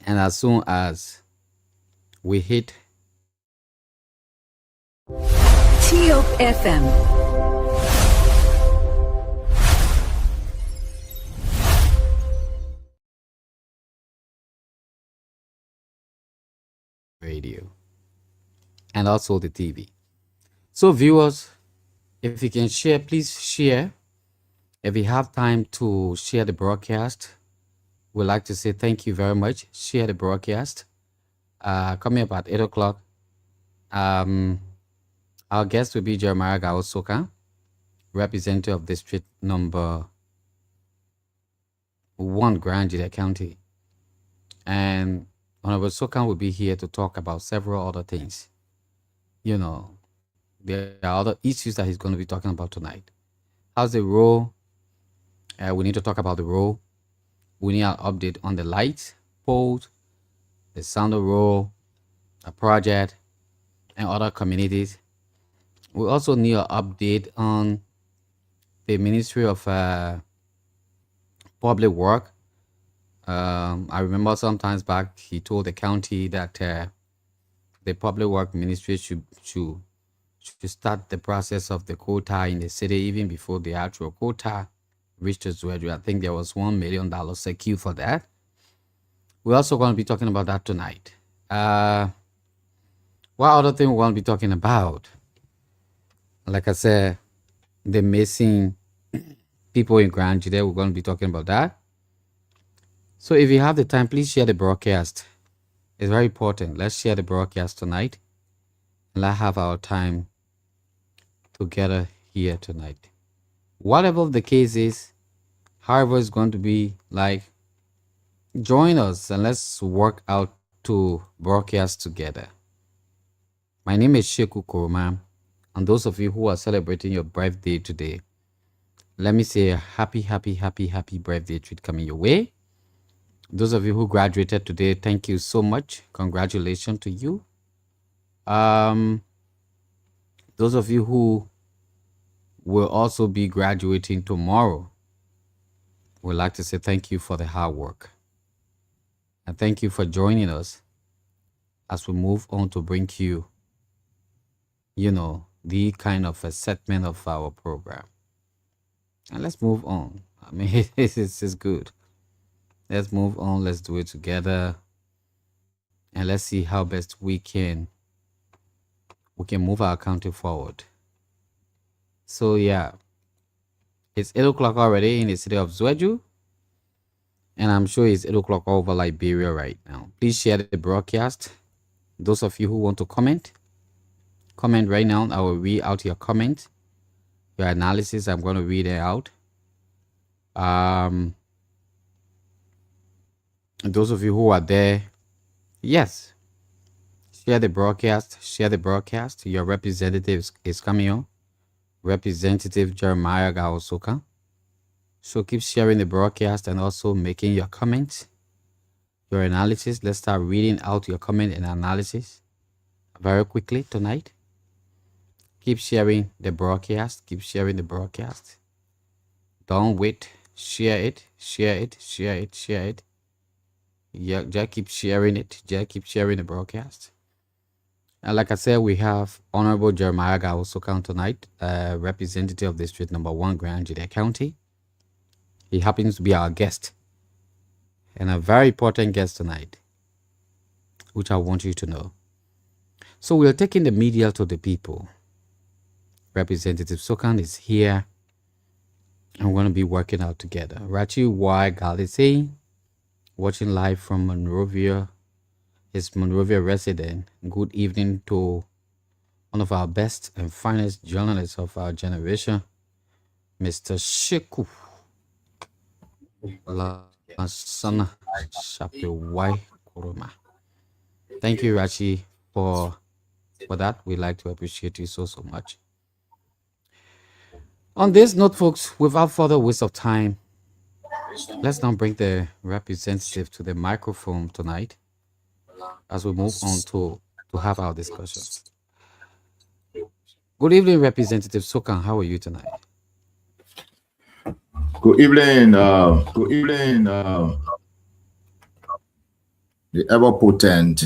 And as soon as we hit TOP FM. radio and also the TV. So, viewers, if you can share, please share. If you have time to share the broadcast, we'd like to say thank you very much. Share the broadcast. Coming up at 8 o'clock, our guest will be Jeremiah Gao SOKAN, representative of District Number 1, Grand GEDEH County. And Honorable SOKAN will be here to talk about several other things. You know, there are other issues that he's going to be talking about tonight. How's the role? We need to talk about the role. We need an update on the lights, poles, the sound role, a project, and other communities. We also need an update on the Ministry of Public Work. I remember sometimes back he told the county that the Public Work Ministry should start the process of the quota in the city even before the actual quota reached the ZWEDRU. I think there was $1 million secured for that. We're also going to be talking about that tonight. What other thing we're going to be talking about? Like I said, the missing people in Grand GEDEH, we're going to be talking about that. So if you have the time, please share the broadcast. It's very important. Let's share the broadcast tonight. And let's have our time together here tonight. Whatever the case is, however it's going to be, like, join us and let's work out to broadcast together. My name is Sheku Kuruma, and those of you who are celebrating your birthday today, let me say a happy birthday treat coming your way. Those of you who graduated today, thank you so much. Congratulations to you. Those of you who will also be graduating tomorrow, we'd like to say thank you for the hard work. And thank you for joining us as we move on to bring you, the kind of a segment of our program. And let's move on. I mean, this is good. Let's move on. Let's do it together. And let's see how best we can move our country forward. So yeah, it's 8 o'clock already in the city of ZWEDRU. And I'm sure it's 8 o'clock over Liberia right now. Please share the broadcast. Those of you who want to comment right now. I will read out your comment, your analysis. I'm going to read it out. Those of you who are there, yes, share the broadcast. Share the broadcast. Your representative is coming on. Representative Jeremiah Gao SOKAN. So keep sharing the broadcast and also making your comments, your analysis. Let's start reading out your comment and analysis very quickly tonight. Keep sharing the broadcast. Keep sharing the broadcast. Don't wait. Share it. Share it. Share it. Share it. Yeah, just keep sharing it. Just keep sharing the broadcast. And like I said, we have Honorable Jeremiah Gao SOKAN tonight, representative of District Number 1, Grand GEDEH County. He happens to be our guest, and a very important guest tonight, which I want you to know. So we are taking the media to the people. Representative SOKAN is here, and we're going to be working out together. Rachi Y. Galise, watching live from Monrovia, his Monrovia resident. Good evening to one of our best and finest journalists of our generation, Mr. Sheku Lasana Shapewai Kuruma. Thank you, Rachi, for that. We like to appreciate you so much. On this note, folks, without further waste of time, let's now bring the representative to the microphone tonight as we move on to have our discussion. Good evening, Representative SOKAN. How are you tonight? Good evening. the ever-potent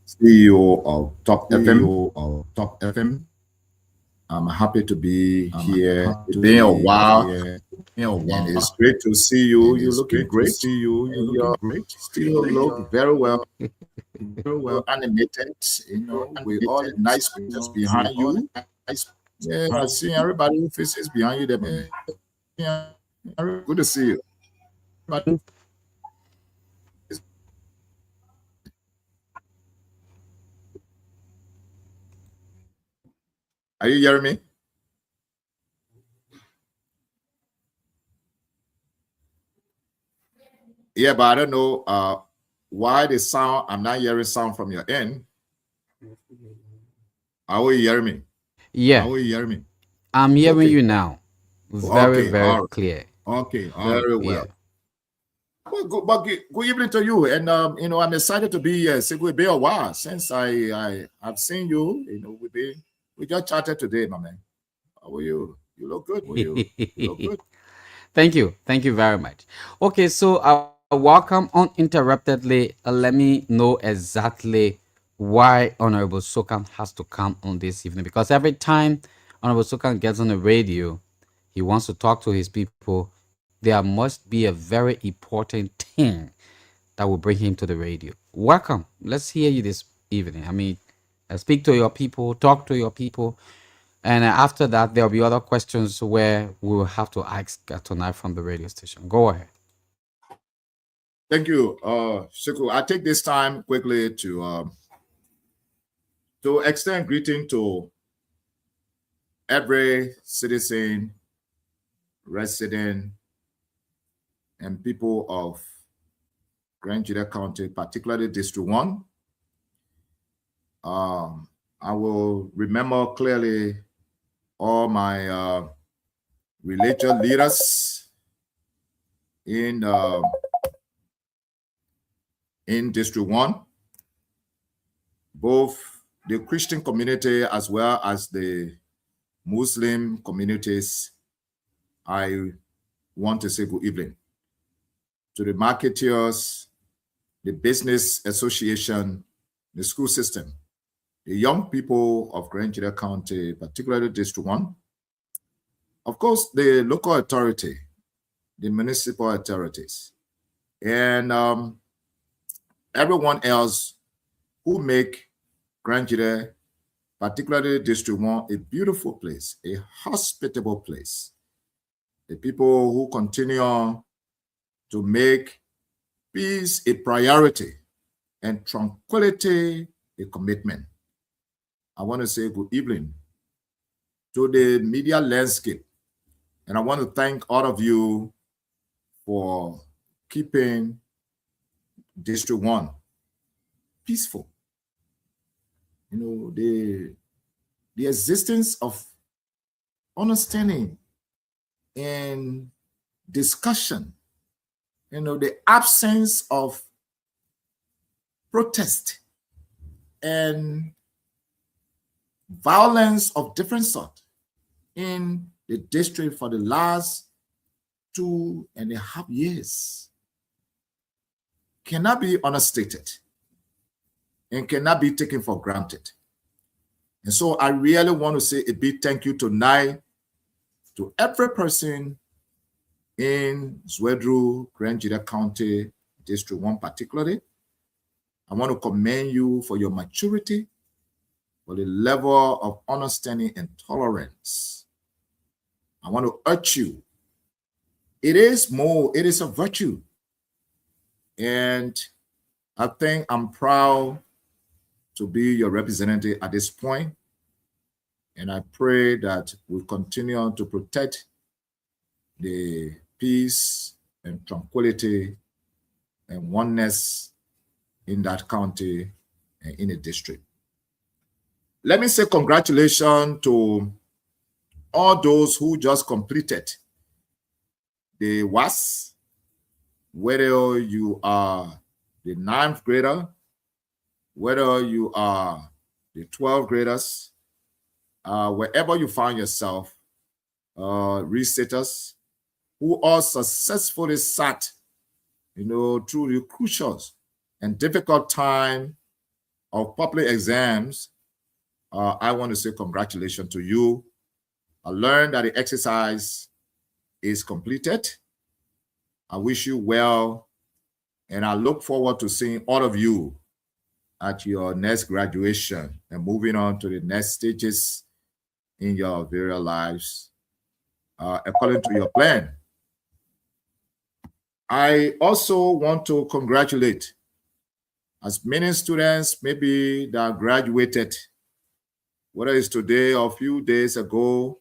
CEO of Top FM. I'm happy to be here. It's been a while, and it's great to see you. You're looking great. And you still look very well, animated, with all the nice pictures behind you. Yeah, I see everybody who faces behind you there. Yeah, good to see you. Are you hearing me? Yeah, but I don't know why the sound. I'm not hearing sound from your end. Are you hearing me? Yeah, I'm hearing you now. Very, Okay, very all right. clear. Very well. Yeah. But good evening to you. And I'm excited to be here. It's been a while since I've seen you. We just chatted today, my man. How are you? You look good. Thank you. Thank you very much. Okay, so welcome uninterruptedly. Let me know exactly why Honorable Sokan has to come on this evening. Because every time Honorable Sokan gets on the radio, he wants to talk to his people. There must be a very important thing that will bring him to the radio. Welcome. Let's hear you this evening. I mean, speak to your people, talk to your people. And after that, there'll be other questions where we will have to ask tonight from the radio station. Go ahead. Thank you, Shiku. I take this time quickly to extend greeting to every citizen, resident, and people of Grand GEDEH County, particularly District 1. I will remember clearly all my religious leaders in District 1, both the Christian community as well as the Muslim communities. I want to say good evening to the marketeers, the business association, the school system, the young people of Grand GEDEH County, particularly District 1, of course, the local authority, the municipal authorities, and everyone else who make Grand GEDEH, particularly District 1, a beautiful place, a hospitable place. The people who continue to make peace a priority and tranquility a commitment. I want to say good evening to the media landscape. And I want to thank all of you for keeping District 1 peaceful. The existence of understanding and discussion, the absence of protest and violence of different sort in the district for the last 2.5 years cannot be understated and cannot be taken for granted. And so I really want to say a big thank you tonight to every person in ZWEDRU, Grand GEDEH County, District 1 particularly. I want to commend you for your maturity, for the level of understanding and tolerance. I want to urge you. It is a virtue. And I think I'm proud to be your representative at this point. And I pray that we continue to protect the peace and tranquility and oneness in that county and in the district. Let me say congratulations to all those who just completed the WAS, whether you are the 9th grader, whether you are the 12th graders, wherever you find yourself, researchers who all successfully sat through the crucial and difficult time of public exams, I want to say congratulations to you. I learned that the exercise is completed. I wish you well, and I look forward to seeing all of you at your next graduation and moving on to the next stages in your various lives according to your plan. I also want to congratulate as many students maybe that graduated, whether it's today or a few days ago,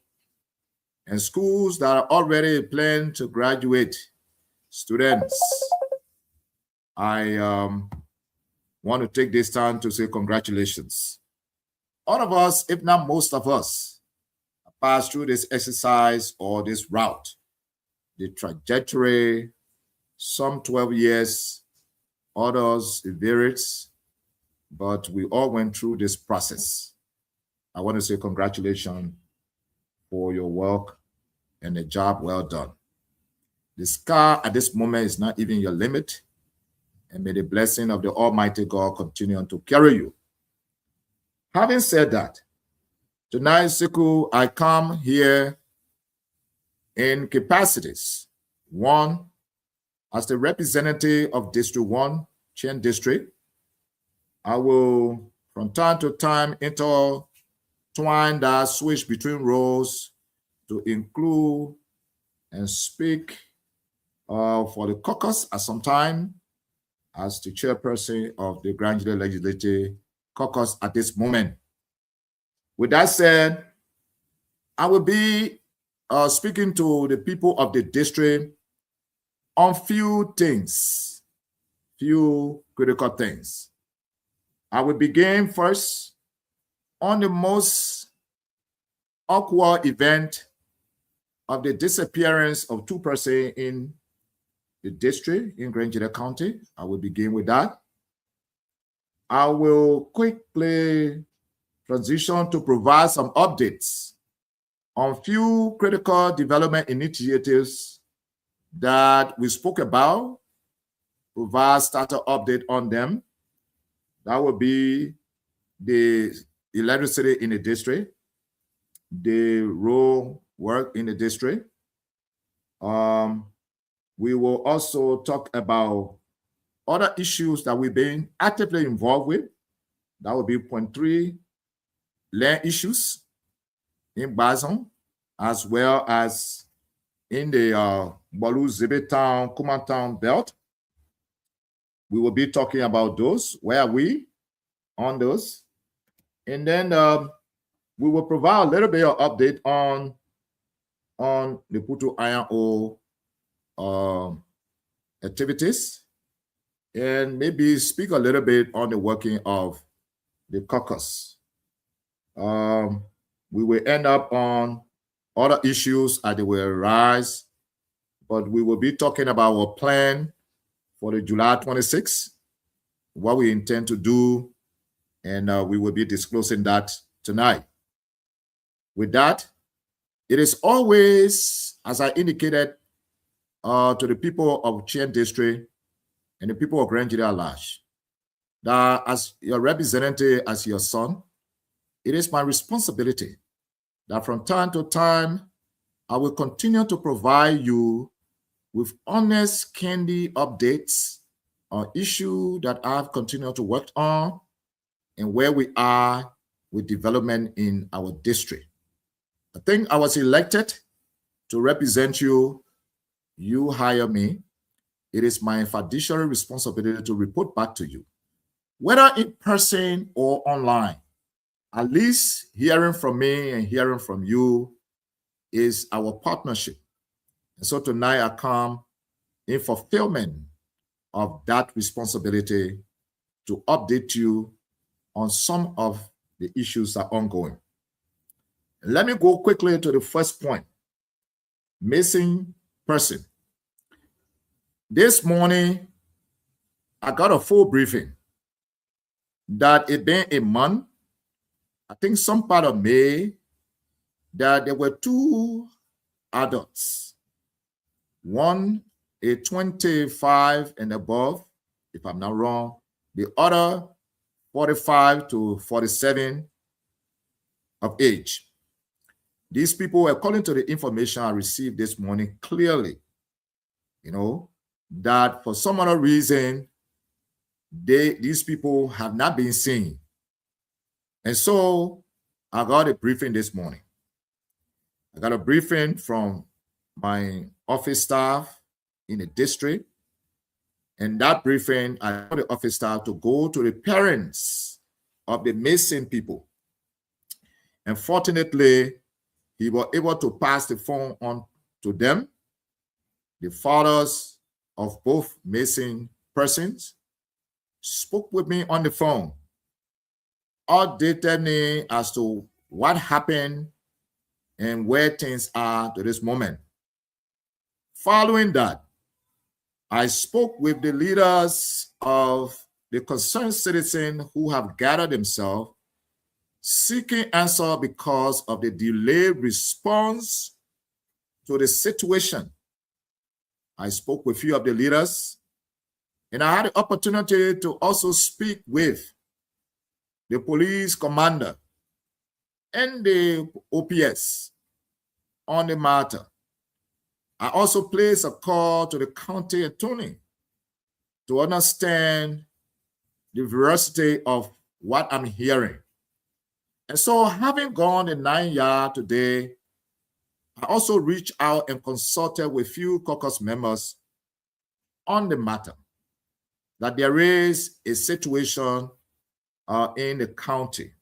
and schools that are already planning to graduate students. I want to take this time to say congratulations. All of us, if not most of us, passed through this exercise or this route, the trajectory, some 12 years, others it varies, but we all went through this process. I want to say congratulations for your work and the job well done. The sky at this moment is not even your limit, and may the blessing of the Almighty God continue to carry you. Having said that, tonight, Siku, I come here in capacities. One, as the representative of District 1, Chen District. I will, from time to time, intertwine that switch between roles to include and speak for the caucus at some time as the chairperson of the Grand Jury Legislative Caucus at this moment. With that said, I will be speaking to the people of the district on few things, few critical things. I will begin first on the most awkward event of the disappearance of two persons in the district in Grand Jury County. I will begin with that. I will quickly transition to provide some updates on few critical development initiatives that we spoke about, provide starter update on them. That will be the electricity in the district, the road work in the district. We will also talk about other issues that we've been actively involved with. That will be point 3, land issues in Bazon, as well as in the Balu Zibe Town, Kumantown belt. We will be talking about those. Where are we on those? And then we will provide a little bit of update on the Putu Iron Ore activities, and maybe speak a little bit on the working of the caucus. We will end up on other issues as they will arise, but we will be talking about our plan for the July 26th, what we intend to do, and we will be disclosing that tonight. With that, it is always, as I indicated to the people of Chen District and the people of Grand Jury at large, that as your representative, as your son, it is my responsibility that from time to time, I will continue to provide you with honest, candid updates on issues that I've continued to work on and where we are with development in our district. I think I was elected to represent you. You hire me. It is my fiduciary responsibility to report back to you, whether in person or online. At least hearing from me and hearing from you is our partnership. And so tonight I come in fulfillment of that responsibility to update you on some of the issues that are ongoing. Let me go quickly to the first point, missing person. This morning, I got a full briefing that it been a month, I think some part of May, that there were 2 adults. One a 25 and above, if I'm not wrong. The other 45 to 47 of age. These people, according to the information I received this morning, clearly, that for some other reason, these people have not been seen. And so I got a briefing this morning. I got a briefing from my office staff in the district. And that briefing, I told the office staff to go to the parents of the missing people. And fortunately, he was able to pass the phone on to them, the fathers of both missing persons, spoke with me on the phone, updated me as to what happened and where things are to this moment. Following that, I spoke with the leaders of the concerned citizens who have gathered themselves, seeking answer because of the delayed response to the situation. I spoke with a few of the leaders, and I had the opportunity to also speak with the police commander and the OPS on the matter. I also placed a call to the county attorney to understand the veracity of what I'm hearing. And so, having gone the 9 yard today, I also reached out and consulted with few caucus members on the matter, that there is a situation in the county.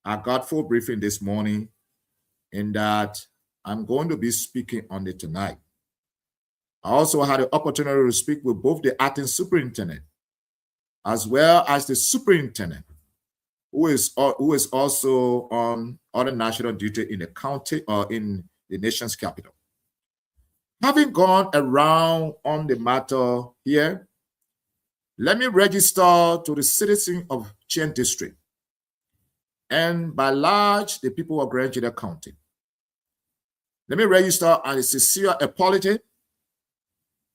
I got full briefing this morning in that I'm going to be speaking on it tonight. I also had the opportunity to speak with both the acting superintendent as well as the superintendent, who is also on other national duty in the county or in the nation's capital. Having gone around on the matter here, let me register to the citizens of Chien District and by large the people of Grand GEDEH County. Let me register a sincere apology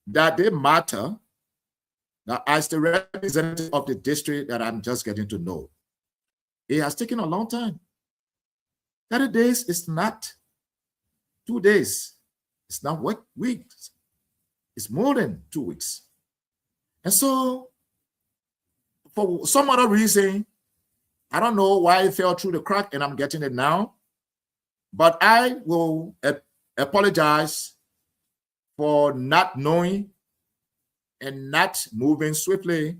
that they matter, that as the representative of the district that I'm just getting to know, it has taken a long time. 30 days is not 2 days. It's not weeks. It's more than 2 weeks. And so, for some other reason, I don't know why it fell through the crack and I'm getting it now, but I will apologize for not knowing and not moving swiftly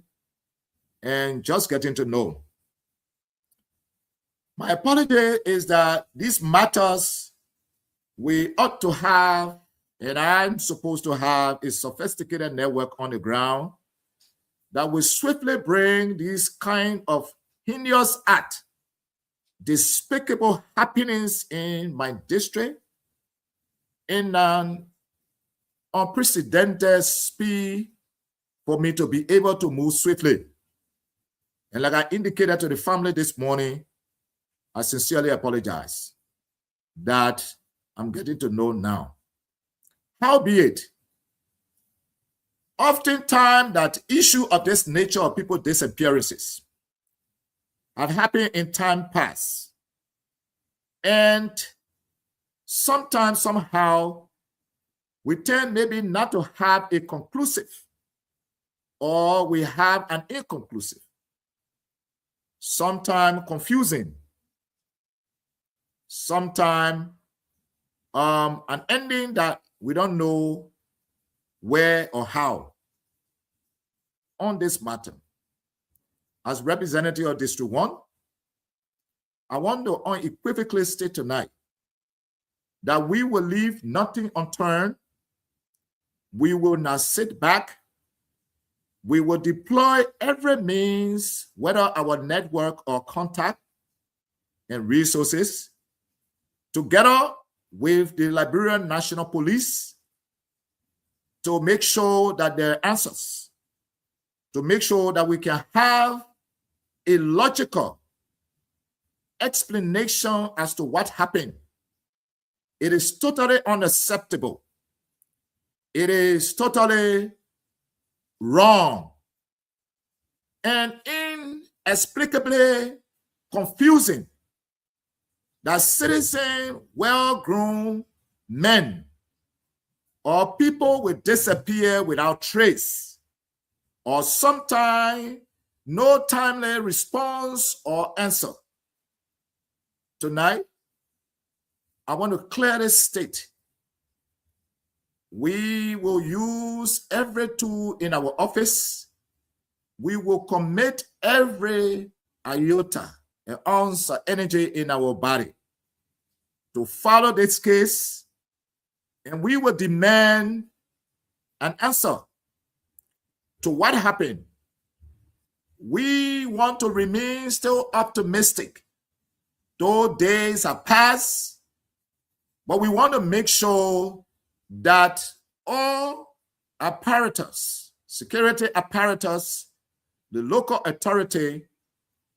and just getting to know. My apology is that these matters we ought to have, and I'm supposed to have, a sophisticated network on the ground that will swiftly bring these kind of heinous act, despicable happenings in my district in an unprecedented speed for me to be able to move swiftly. And like I indicated to the family this morning, I sincerely apologize that I'm getting to know now. Howbeit, oftentimes that issue of this nature of people disappearances have happened in time past. And sometimes, somehow, we tend maybe not to have a conclusive, or we have an inconclusive, sometimes confusing, sometimes an ending that we don't know where or how on this matter. As representative of District 1, I want to unequivocally state tonight that we will leave nothing unturned. We will not sit back. We will deploy every means, whether our network or contact and resources, together with the Liberian National Police, to make sure that there are answers, to make sure that we can have a logical explanation as to what happened. It is totally unacceptable It is totally wrong and inexplicably confusing that citizen, well-grown men or people will disappear without trace, or sometimes no timely response or answer. Tonight, I want to clearly state we will use every tool in our office. We will commit every iota and ounce of energy in our body to follow this case, and we will demand an answer to what happened. We want to remain still optimistic, though days have passed, but we want to make sure that all apparatus, security apparatus, the local authority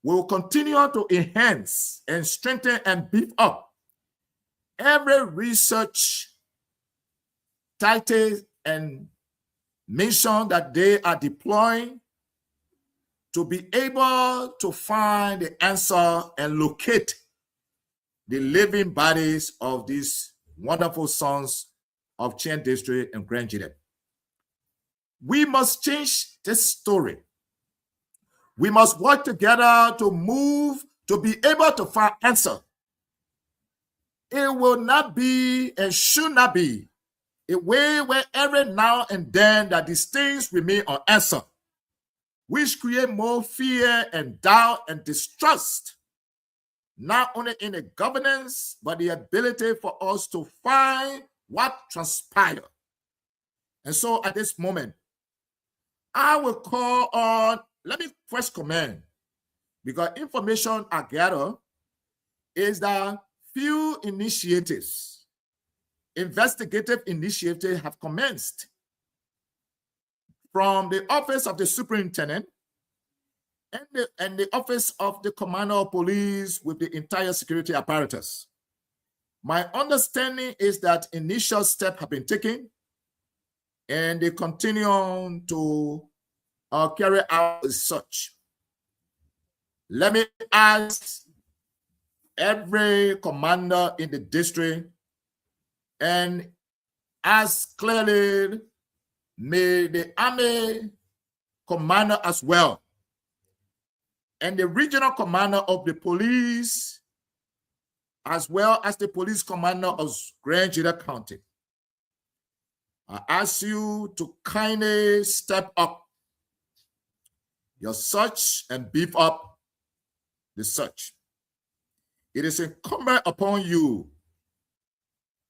will continue to enhance and strengthen and beef up every research title and mission that they are deploying to be able to find the answer and locate the living bodies of these wonderful sons of Chien District and Grand GEDEH. We must change this story. We must work together to move, to be able to find answer. It will not be and should not be a way where every now and then that these things remain unanswered, which create more fear and doubt and distrust, not only in the governance, but the ability for us to find what transpired. And so at this moment, I will call on, let me first comment, because information I gather is that few initiatives, investigative initiatives have commenced from the office of the superintendent and the office of the commander of police with the entire security apparatus. My understanding is that initial steps have been taken and they continue on to carry out as such. Let me ask every commander in the district and ask clearly, may the army commander as well and the regional commander of the police as well as the police commander of Grand GEDEH County, I ask you to kindly step up your search and beef up the search. It is incumbent upon you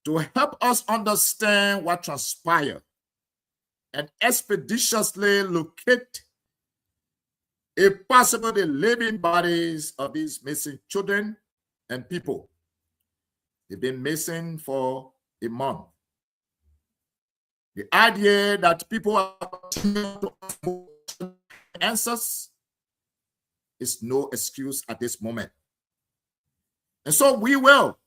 to help us understand what transpired and expeditiously locate, if possible, the living bodies of these missing children and people. They've been missing for a month. The idea that people are continuing to answers is no excuse at this moment. And so we will,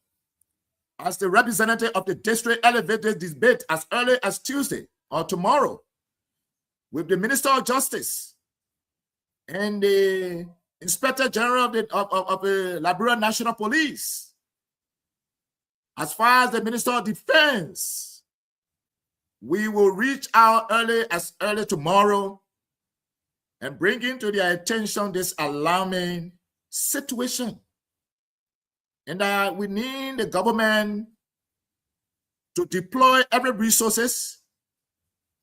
as the representative of the district, elevate this debate as early as Tuesday or tomorrow with the Minister of Justice and the Inspector General of the Liberia National Police. As far as the Minister of Defense, we will reach out early tomorrow and bring into their attention this alarming situation. And that we need the government to deploy every resources,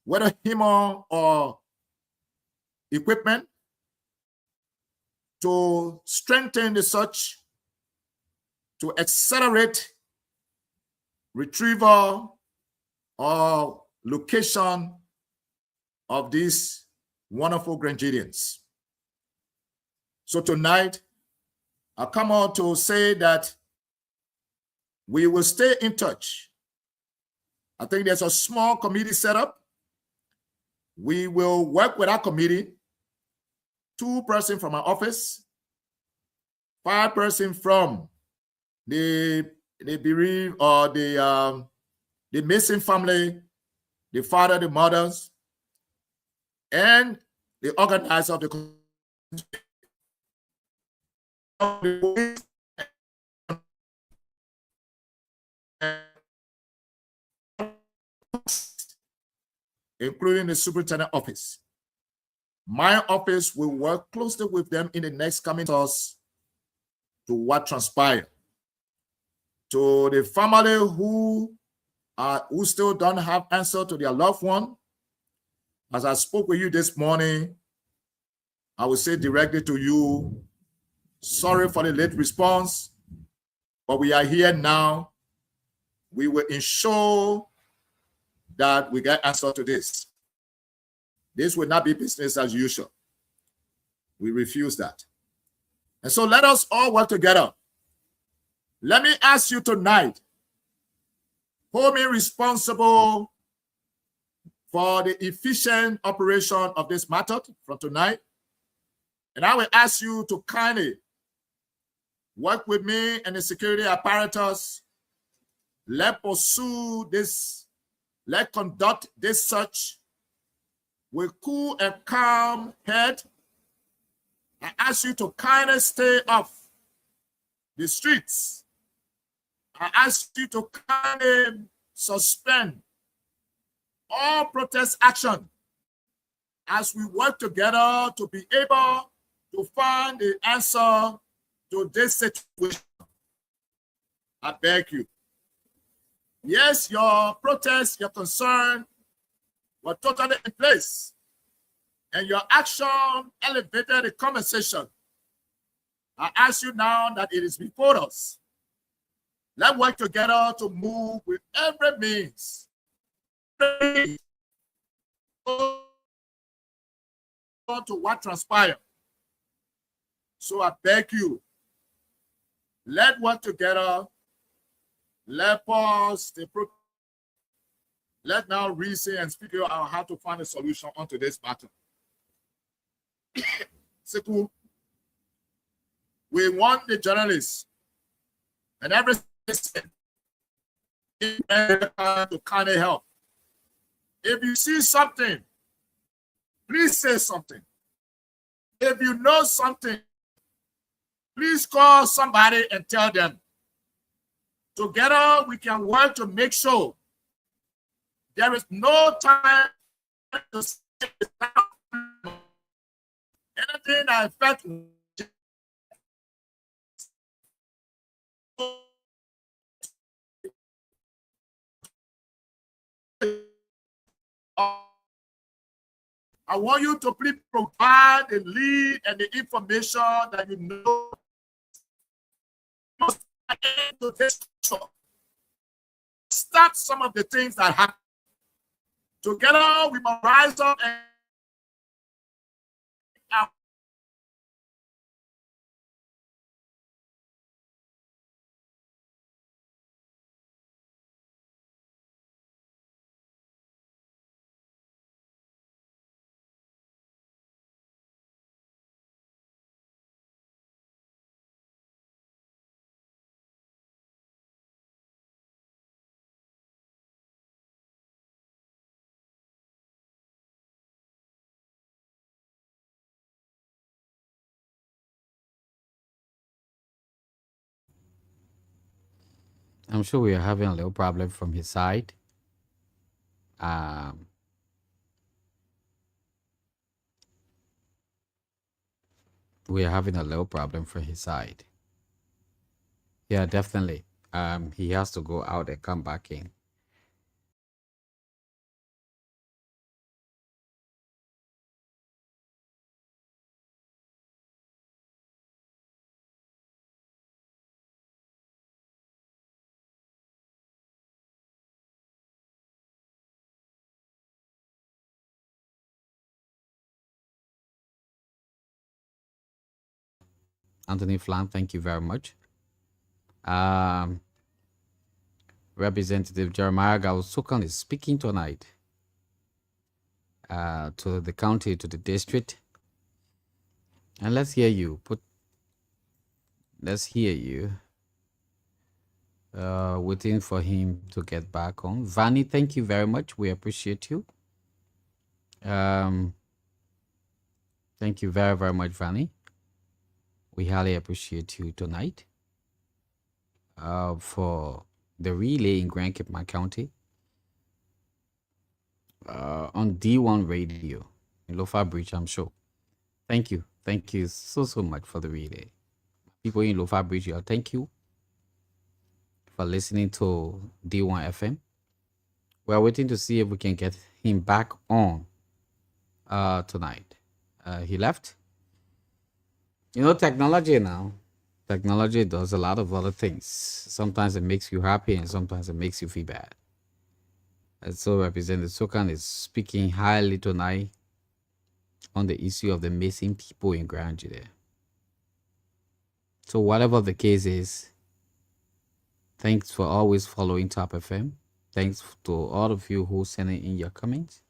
whether human or equipment, to strengthen the search, to accelerate retrieval or location of these wonderful Grand GEDEHs. So tonight, I come out to say that we will stay in touch. I think there's a small committee set up. We will work with our committee, 2 persons from our office, 5 persons from the bereaved or the missing family, the father, the mothers, and the organizer of the including the superintendent office. My office will work closely with them in the next coming months to what transpired. To the family who still don't have answer to their loved one, as I spoke with you this morning, I will say directly to you, sorry for the late response, but we are here now. We will ensure that we get answer to this. This will not be business as usual. We refuse that. And so let us all work together. Let me ask you tonight, hold me responsible for the efficient operation of this matter from tonight. And I will ask you to kindly work with me and the security apparatus. Let's pursue this, let's conduct this search with cool and calm head. I ask you to kindly stay off the streets. I ask you to kindly suspend all protest action as we work together to be able to find the answer to this situation. I beg you. Yes, your protest, your concern were totally in place, and your action elevated the conversation. I ask you now that it is before us. Let's work together to move with every means to what transpired. So I beg you, let's work together. Let's pause the protest. Let's now reason and figure out how to find a solution onto this matter. Simple. We want the journalists and every citizen to kind of help. If you see something, please say something. If you know something, please call somebody and tell them. Together, we can work to make sure there is no time to say anything that affects I want you to please provide the lead and the information that you know to this show. Start some of the things that happen. Together, we must rise up and I'm sure we are having a little problem from his side. Um, we are having a little problem from his side. Yeah, definitely. He has to go out and come back in. Anthony Flam, thank you very much. Representative Jeremiah SOKAN is speaking tonight to the county, to the district. And let's hear you. Let's hear you. Waiting for him to get back on. Vanny, thank you very much. We appreciate you. Thank you very, very much, Vanny. We highly appreciate you tonight for the relay in Grand Cape County on D1 Radio in Lofa Bridge, I'm sure. Thank you. Thank you so much for the relay. People in Lofa Bridge, thank you for listening to D1 FM. We're waiting to see if we can get him back on tonight. He left. You know, technology now. Technology does a lot of other things. Sometimes it makes you happy and sometimes it makes you feel bad. And so Representative SOKAN is speaking highly tonight on the issue of the missing people in Grand GEDEH. So whatever the case is, thanks for always following Top FM. Thanks to all of you who sent in your comments.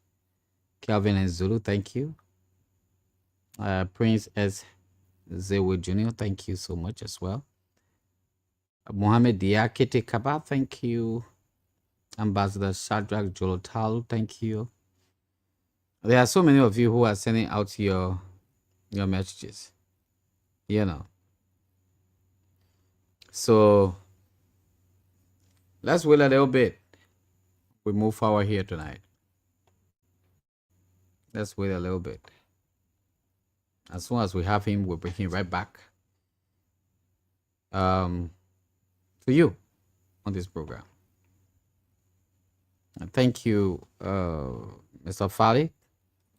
Kelvin and Zulu, thank you. Prince S. ZWEDRU Jr., thank you so much as well. Mohammed Diakite Kaba, thank you. Ambassador Shadrach Jolotalu, thank you. There are so many of you who are sending out your messages. You know. So let's wait a little bit. We move forward here tonight. Let's wait a little bit. As soon as we have him, we'll bring him right back to you on this program. And thank you, Mr. Fali,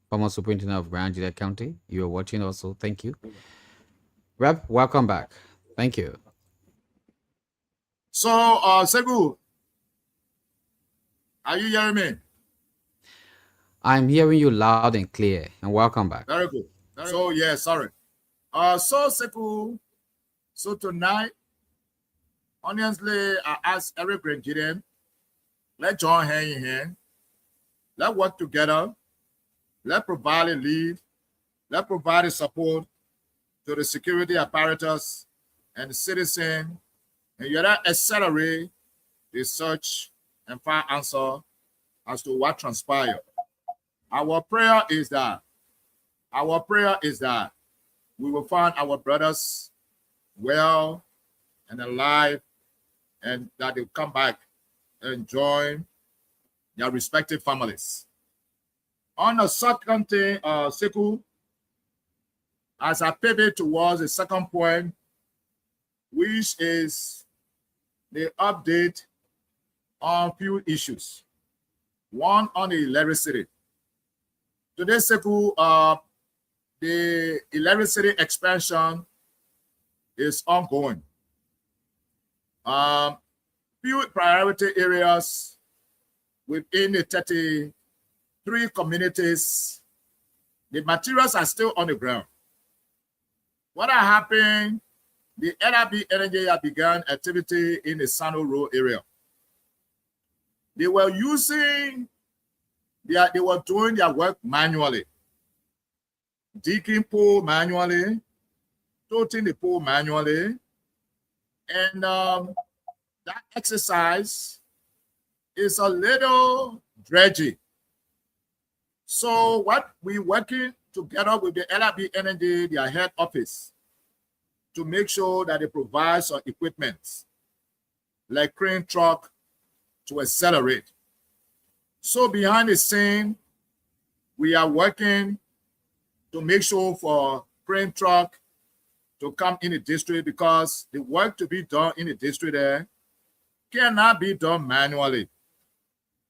former superintendent of Grand GEDEH County. You're watching also. Thank you. Rep, welcome back. Thank you. So, Segu, are you hearing me? I'm hearing you loud and clear, and welcome back. Very good. So, yeah, sorry. So, Seku, so tonight, honestly, I asked every Grand GEDEH, let's join hand in hand. Let's work together. Let's provide a lead. Let's provide a support to the security apparatus and the citizen. And you gotta accelerate the search and find answer as to what transpired. Our prayer is that we will find our brothers well and alive, and that they'll come back and join their respective families. On the second thing, Seku, as I pivot towards the second point, which is the update on few issues. One on the electricity. Today, Seku, the electricity expansion is ongoing. Few priority areas within the 33 communities, the materials are still on the ground. What happened? The LRB Energy had begun activity in the Sano Road area. They were doing their work manually. Digging pole manually, toting the pole manually, and that exercise is a little dredgy. So what we working together with the LRB Energy, their head office, to make sure that they provide some equipment like crane truck to accelerate. So behind the scene, we are working to make sure for crane truck to come in the district, because the work to be done in the district there cannot be done manually.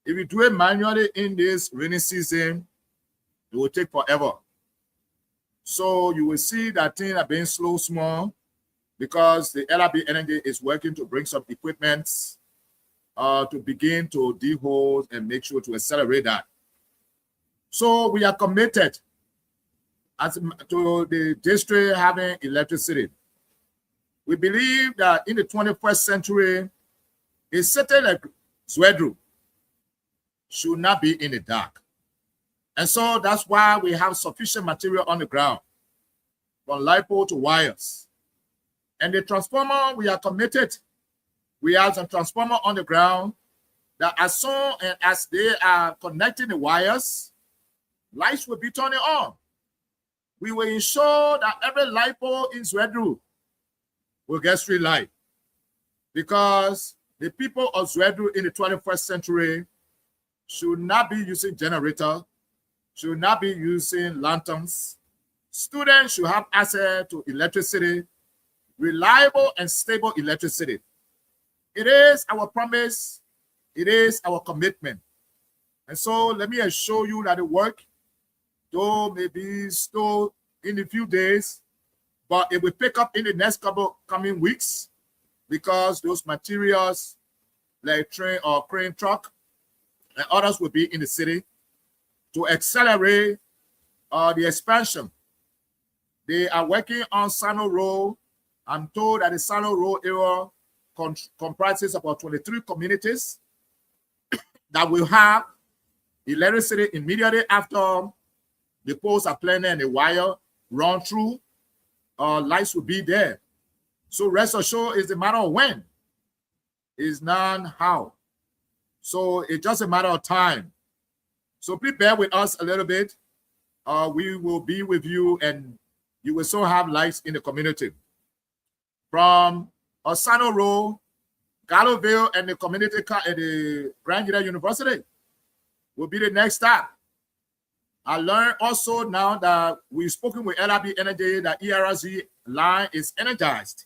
If you do it manually in this rainy season, it will take forever. So you will see that things are being slow, small, because the LRB Energy is working to bring some equipment to begin to dig holes and make sure to accelerate that. So we are committed to the district having electricity. We believe that in the 21st century, a city like ZWEDRU should not be in the dark. And so that's why we have sufficient material on the ground, from LiPo to wires. And the transformer, we are committed We have some transformer on the ground that as soon as they are connecting the wires, lights will be turning on. We will ensure that every light pole in ZWEDRU will get street light, because the people of ZWEDRU in the 21st century should not be using generator, should not be using lanterns. Students should have access to electricity, reliable and stable electricity. It is our promise, it is our commitment. And so let me assure you that the work, though maybe still in a few days, but it will pick up in the next couple coming weeks, because those materials like train or crane truck and others will be in the city to accelerate the expansion. They are working on Sano Road. I'm told that the Sano Road area comprises about 23 communities that will have electricity immediately after the poles are planted and the wire run through. Lights will be there. So rest assured, it's a matter of when. It's not how. So it's just a matter of time. So please bear with us a little bit. We will be with you, and you will so have lights in the community. From Osano Road, Galloville, and the community at the Grand GEDEH University will be the next stop. I learned also now that we've spoken with LRB Energy that ERZ line is energized,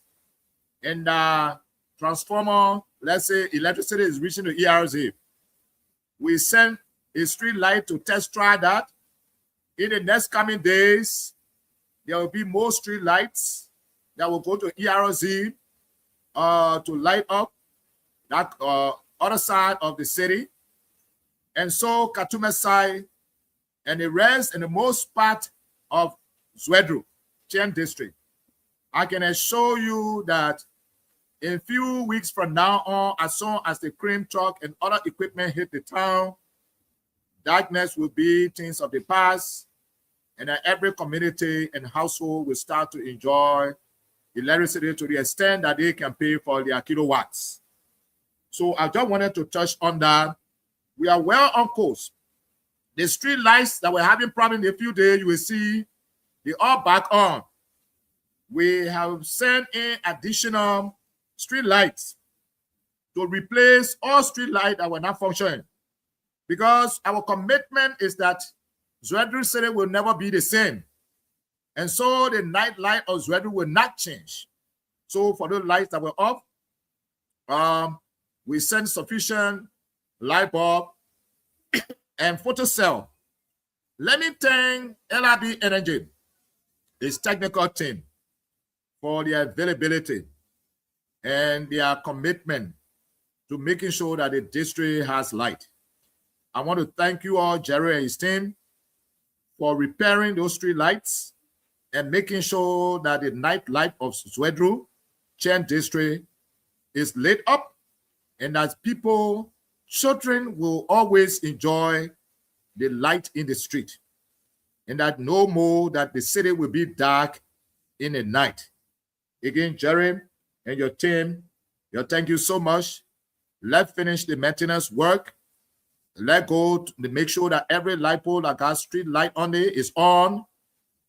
and transformer, let's say electricity is reaching the ERZ. We sent a street light to test try that. In the next coming days, there will be more street lights that will go to ERZ to light up that other side of the city. And so Katume side and the rest and the most part of ZWEDRU, Chen District. I can assure you that in a few weeks from now on, as soon as the crane truck and other equipment hit the town, darkness will be things of the past, and that every community and household will start to enjoy electricity to the extent that they can pay for their kilowatts. So I just wanted to touch on that. We are well on course. The street lights that we're having problem in a few days, you will see they are back on. We have sent in additional street lights to replace all street lights that were not functioning, because our commitment is that ZWEDRU City will never be the same. And so the night light of ZWEDRU will not change. So for those lights that were off, we sent sufficient light bulb and photocell. Let me thank LRB Energy, its technical team, for their availability and their commitment to making sure that the district has light. I want to thank you all, Jerry and his team, for repairing those street lights and making sure that the night light of ZWEDRU, Chen District, is lit up, and that people, children will always enjoy the light in the street, and that no more that the city will be dark in the night. Again, Jerry and your team, thank you so much. Let's finish the maintenance work. Let's go to make sure that every light pole that got street light on it is on.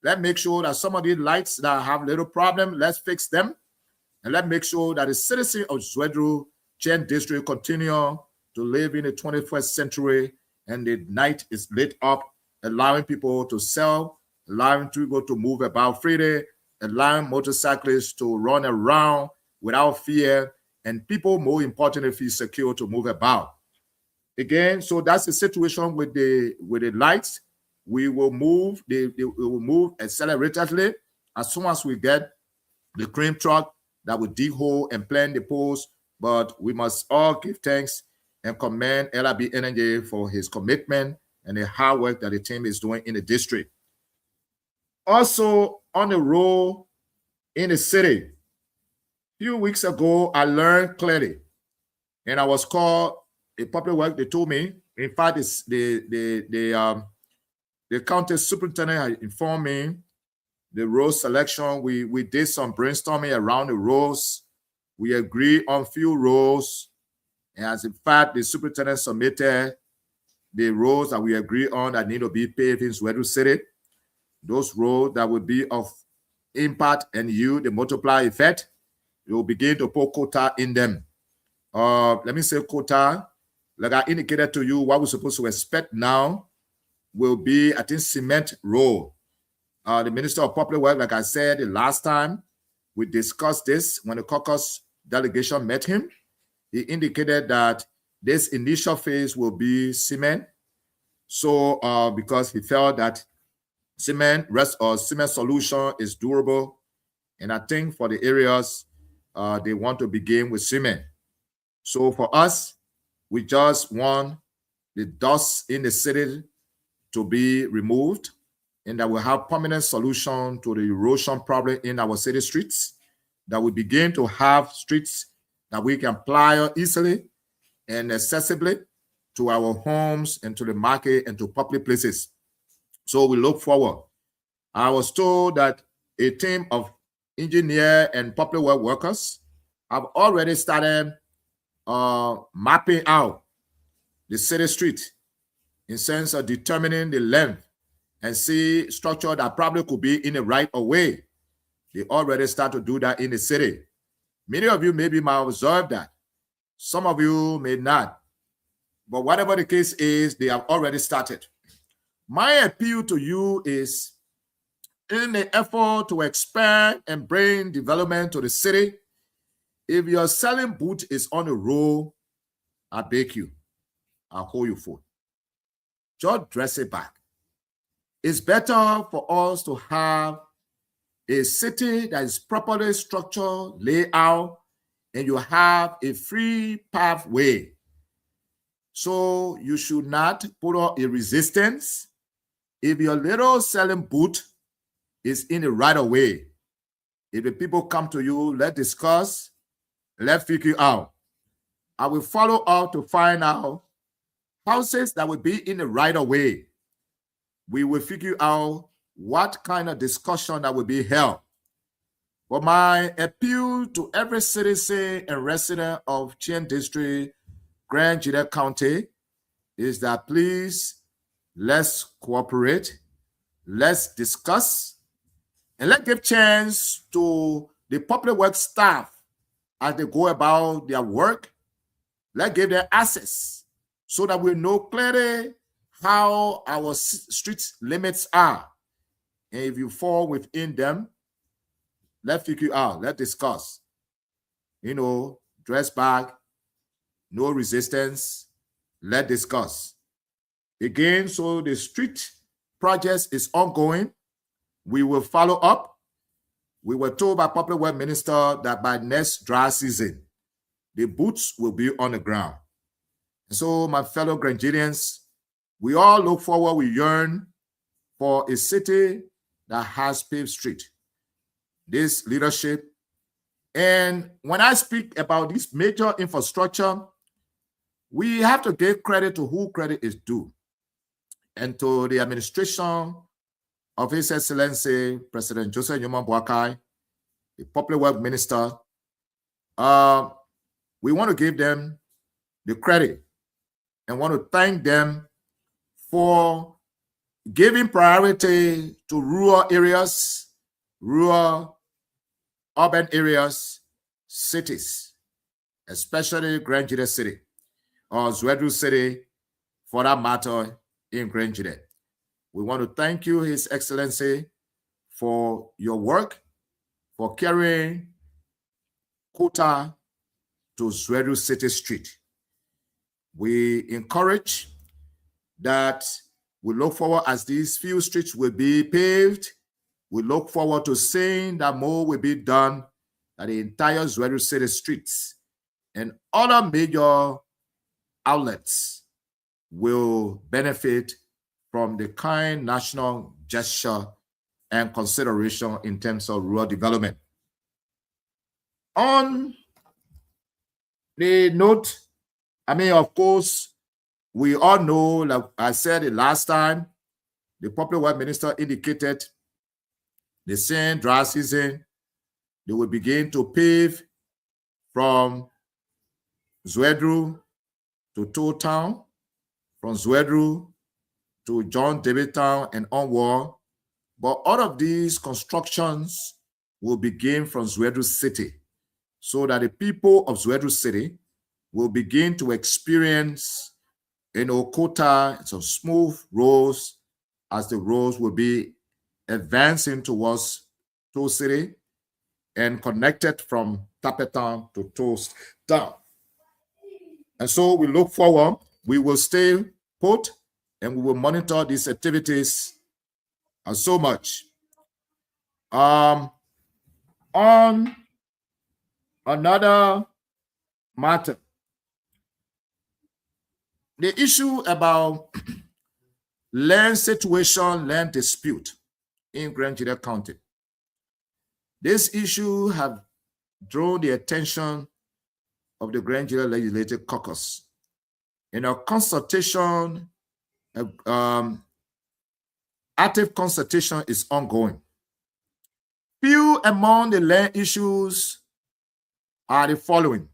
Let's make sure that some of these lights that have little problem, let's fix them. And let's make sure that the citizens of ZWEDRU, Chen District, continue to live in the 21st century, and the night is lit up, allowing people to sell, allowing people to move about freely, allowing motorcyclists to run around without fear, and people, more importantly, feel secure to move about. Again, so that's the situation with the lights. We will move, they will move acceleratedly as soon as we get the crane truck that will dig hole and plant the poles. But we must all give thanks and commend LRB Energy for his commitment and the hard work that the team is doing in the district. Also on the road in the city, a few weeks ago, I learned clearly, and I was called a public work. They told me, in fact, the county superintendent had informed me the road selection. We did some brainstorming around the roads. we agree on few roads. And as in fact, the superintendent submitted the roads that we agree on that need to be paved in ZWEDRU City. Those roads that will be of impact and the multiplier effect, you will begin to put quota in them. Let me say quota, like I indicated to you, what we're supposed to expect now will be, I think, cement road. The Minister of Public Works, like I said the last time we discussed this, when the caucus delegation met him, he indicated that this initial phase will be cement. So because he felt that cement solution is durable, and I think for the areas they want to begin with cement. So for us, we just want the dust in the city to be removed, and that will have permanent solution to the erosion problem in our city streets, that we begin to have streets that we can plow easily and accessibly to our homes and to the market and to public places. So we look forward. I was told that a team of engineer and public work workers have already started mapping out the city street in sense of determining the length and see structure that probably could be in the right of way. They already start to do that in the city. Many of you maybe might observe that. Some of you may not. But whatever the case is, they have already started. My appeal to you is, in the effort to expand and bring development to the city, if your selling boot is on the road, I beg you, I'll hold you for it. Just dress it back. It's better for us to have a city that is properly structured, laid out, and you have a free pathway. So you should not put up a resistance. If your little selling boot is in the right of way, if the people come to you, let's discuss, let's figure out. I will follow up to find out houses that will be in the right of way. We will figure out what kind of discussion that will be held. But my appeal to every citizen and resident of Chien District, Grand GEDEH County, is that please, let's cooperate, let's discuss, and let's give chance to the public works staff as they go about their work. Let's give them access so that we know clearly how our street limits are. And if you fall within them, let's figure out, let's discuss. You know, dress back, no resistance, let's discuss. Again, so the street project is ongoing. We will follow up. We were told by Public Works Minister that by next dry season, the boots will be on the ground. And so, my fellow Grangidians, we all look forward, we yearn for a city that has paved street. This leadership. And when I speak about this major infrastructure, we have to give credit to who credit is due, and to the administration of His Excellency President Joseph Nyoman Boakai, the Public Works Minister. We want to give them the credit and want to thank them for giving priority to rural areas, rural urban areas, cities, especially Grand GEDEH City, or ZWEDRU City, for that matter, in Grand GEDEH. We want to thank you, His Excellency, for your work, for carrying quota to ZWEDRU City Street. We encourage that we look forward, as these few streets will be paved, we look forward to seeing that more will be done at the entire ZWEDRU City streets, and other major outlets will benefit from the kind national gesture and consideration in terms of rural development. On the note, I mean, of course, we all know, like I said it last time, the Public Works Minister indicated the same dry season, they will begin to pave from ZWEDRU to Toll Town, from ZWEDRU to John David Town and onward. But all of these constructions will begin from ZWEDRU City, so that the people of ZWEDRU City will begin to experience quota, some smooth roads, as the roads will be advancing towards Toll City and connected from Tapetown to Toll Town. And so we look forward, we will stay put, and we will monitor these activities so much. On another matter, the issue about land situation, land dispute in Grand GEDEH County. This issue have drawn the attention of the Grand GEDEH Legislative Caucus. In a consultation, active consultation is ongoing. Few among the land issues are the following.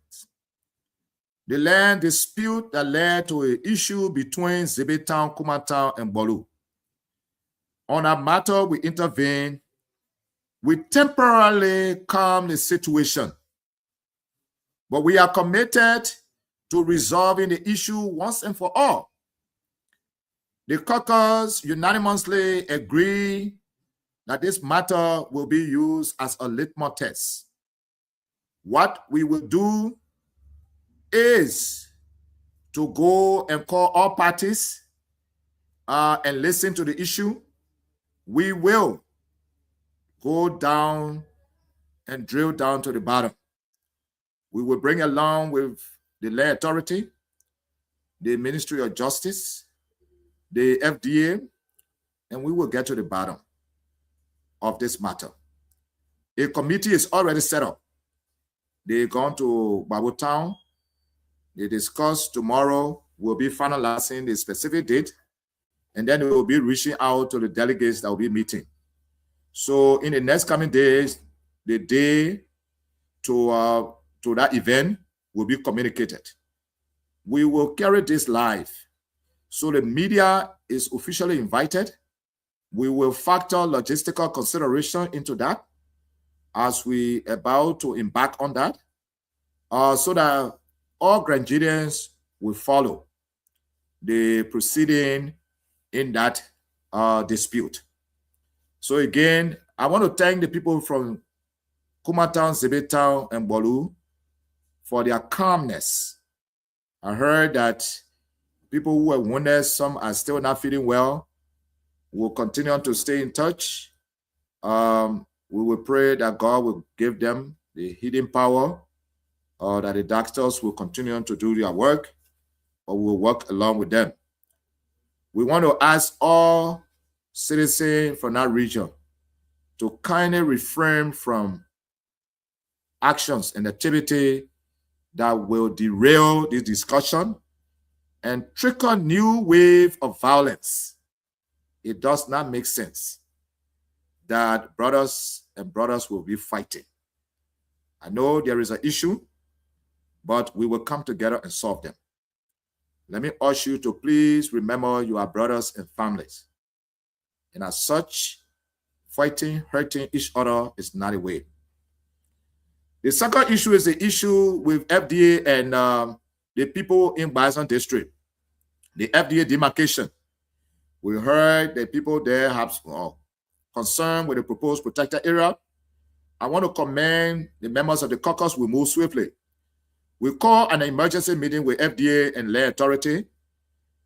The land dispute that led to an issue between Zebetown, Kumatown, and Bolu. On that matter, we intervened. We temporarily calm the situation, but we are committed to resolving the issue once and for all. The caucus unanimously agree that this matter will be used as a litmus test. What we will do is to go and call all parties and listen to the issue. We will go down and drill down to the bottom. We will bring along with the land authority, the Ministry of Justice, the FDA, and we will get to the bottom of this matter. A committee is already set up. They've gone to Babu Town. They discuss tomorrow. We'll be finalizing the specific date, and then we will be reaching out to the delegates that will be meeting. So in the next coming days, the day to that event will be communicated. We will carry this live. So the media is officially invited. We will factor logistical consideration into that as we about to embark on that, so that all Grand GEDEHs will follow the proceeding in that dispute. So again, I want to thank the people from Kumatown, Zebetown, and Bolu for their calmness. I heard that people who were wounded, some are still not feeling well. We'll continue to stay in touch. We will pray that God will give them the healing power, that the doctors will continue to do their work, or we'll work along with them. We want to ask all citizens from that region to kindly refrain from actions and activity that will derail this discussion and trigger new wave of violence. It does not make sense that brothers and brothers will be fighting. I know there is an issue, but we will come together and solve them. Let me urge you to please remember you are brothers and families. And as such, fighting, hurting each other is not a way. The second issue is the issue with FDA and the people in Bison District. The FDA demarcation. We heard that people there have concern with the proposed protected area. I want to commend the members of the caucus who move swiftly. We called an emergency meeting with FDA and land authority,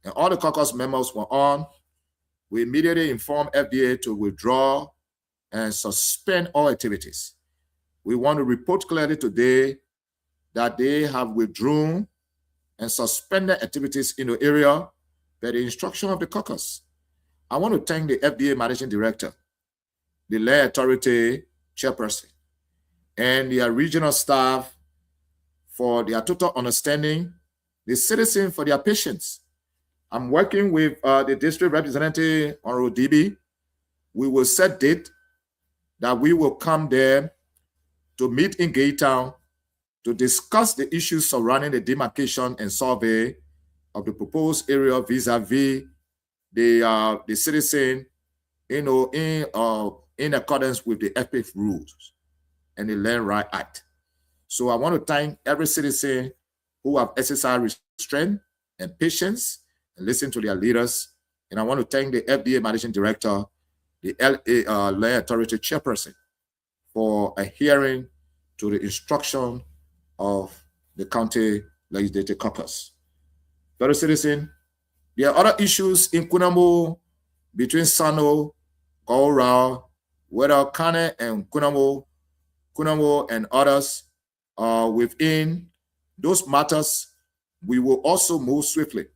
and all the caucus members were on. We immediately informed FDA to withdraw and suspend all activities. We want to report clearly today that they have withdrawn and suspended activities in the area by the instruction of the caucus. I want to thank the FDA Managing Director, the land authority chairperson, and their regional staff for their total understanding, the citizens for their patience. I'm working with the district representative, Honorable DB. We will set date that we will come there to meet in Gay Town to discuss the issues surrounding the demarcation and survey of the proposed area vis-a-vis the citizen, in accordance with the FPIF rules and the Land Right Act. So I want to thank every citizen who have exercised restraint and patience and listened to their leaders. And I want to thank the FDA Managing Director, the Land Authority Chairperson, for adhering to the instruction of the County Legislative Caucus. Fellow citizen, there are other issues in Kunamo between Sano, Gaurao, ZWEDRU Kane, and Kunamo and others. Within those matters, we will also move swiftly.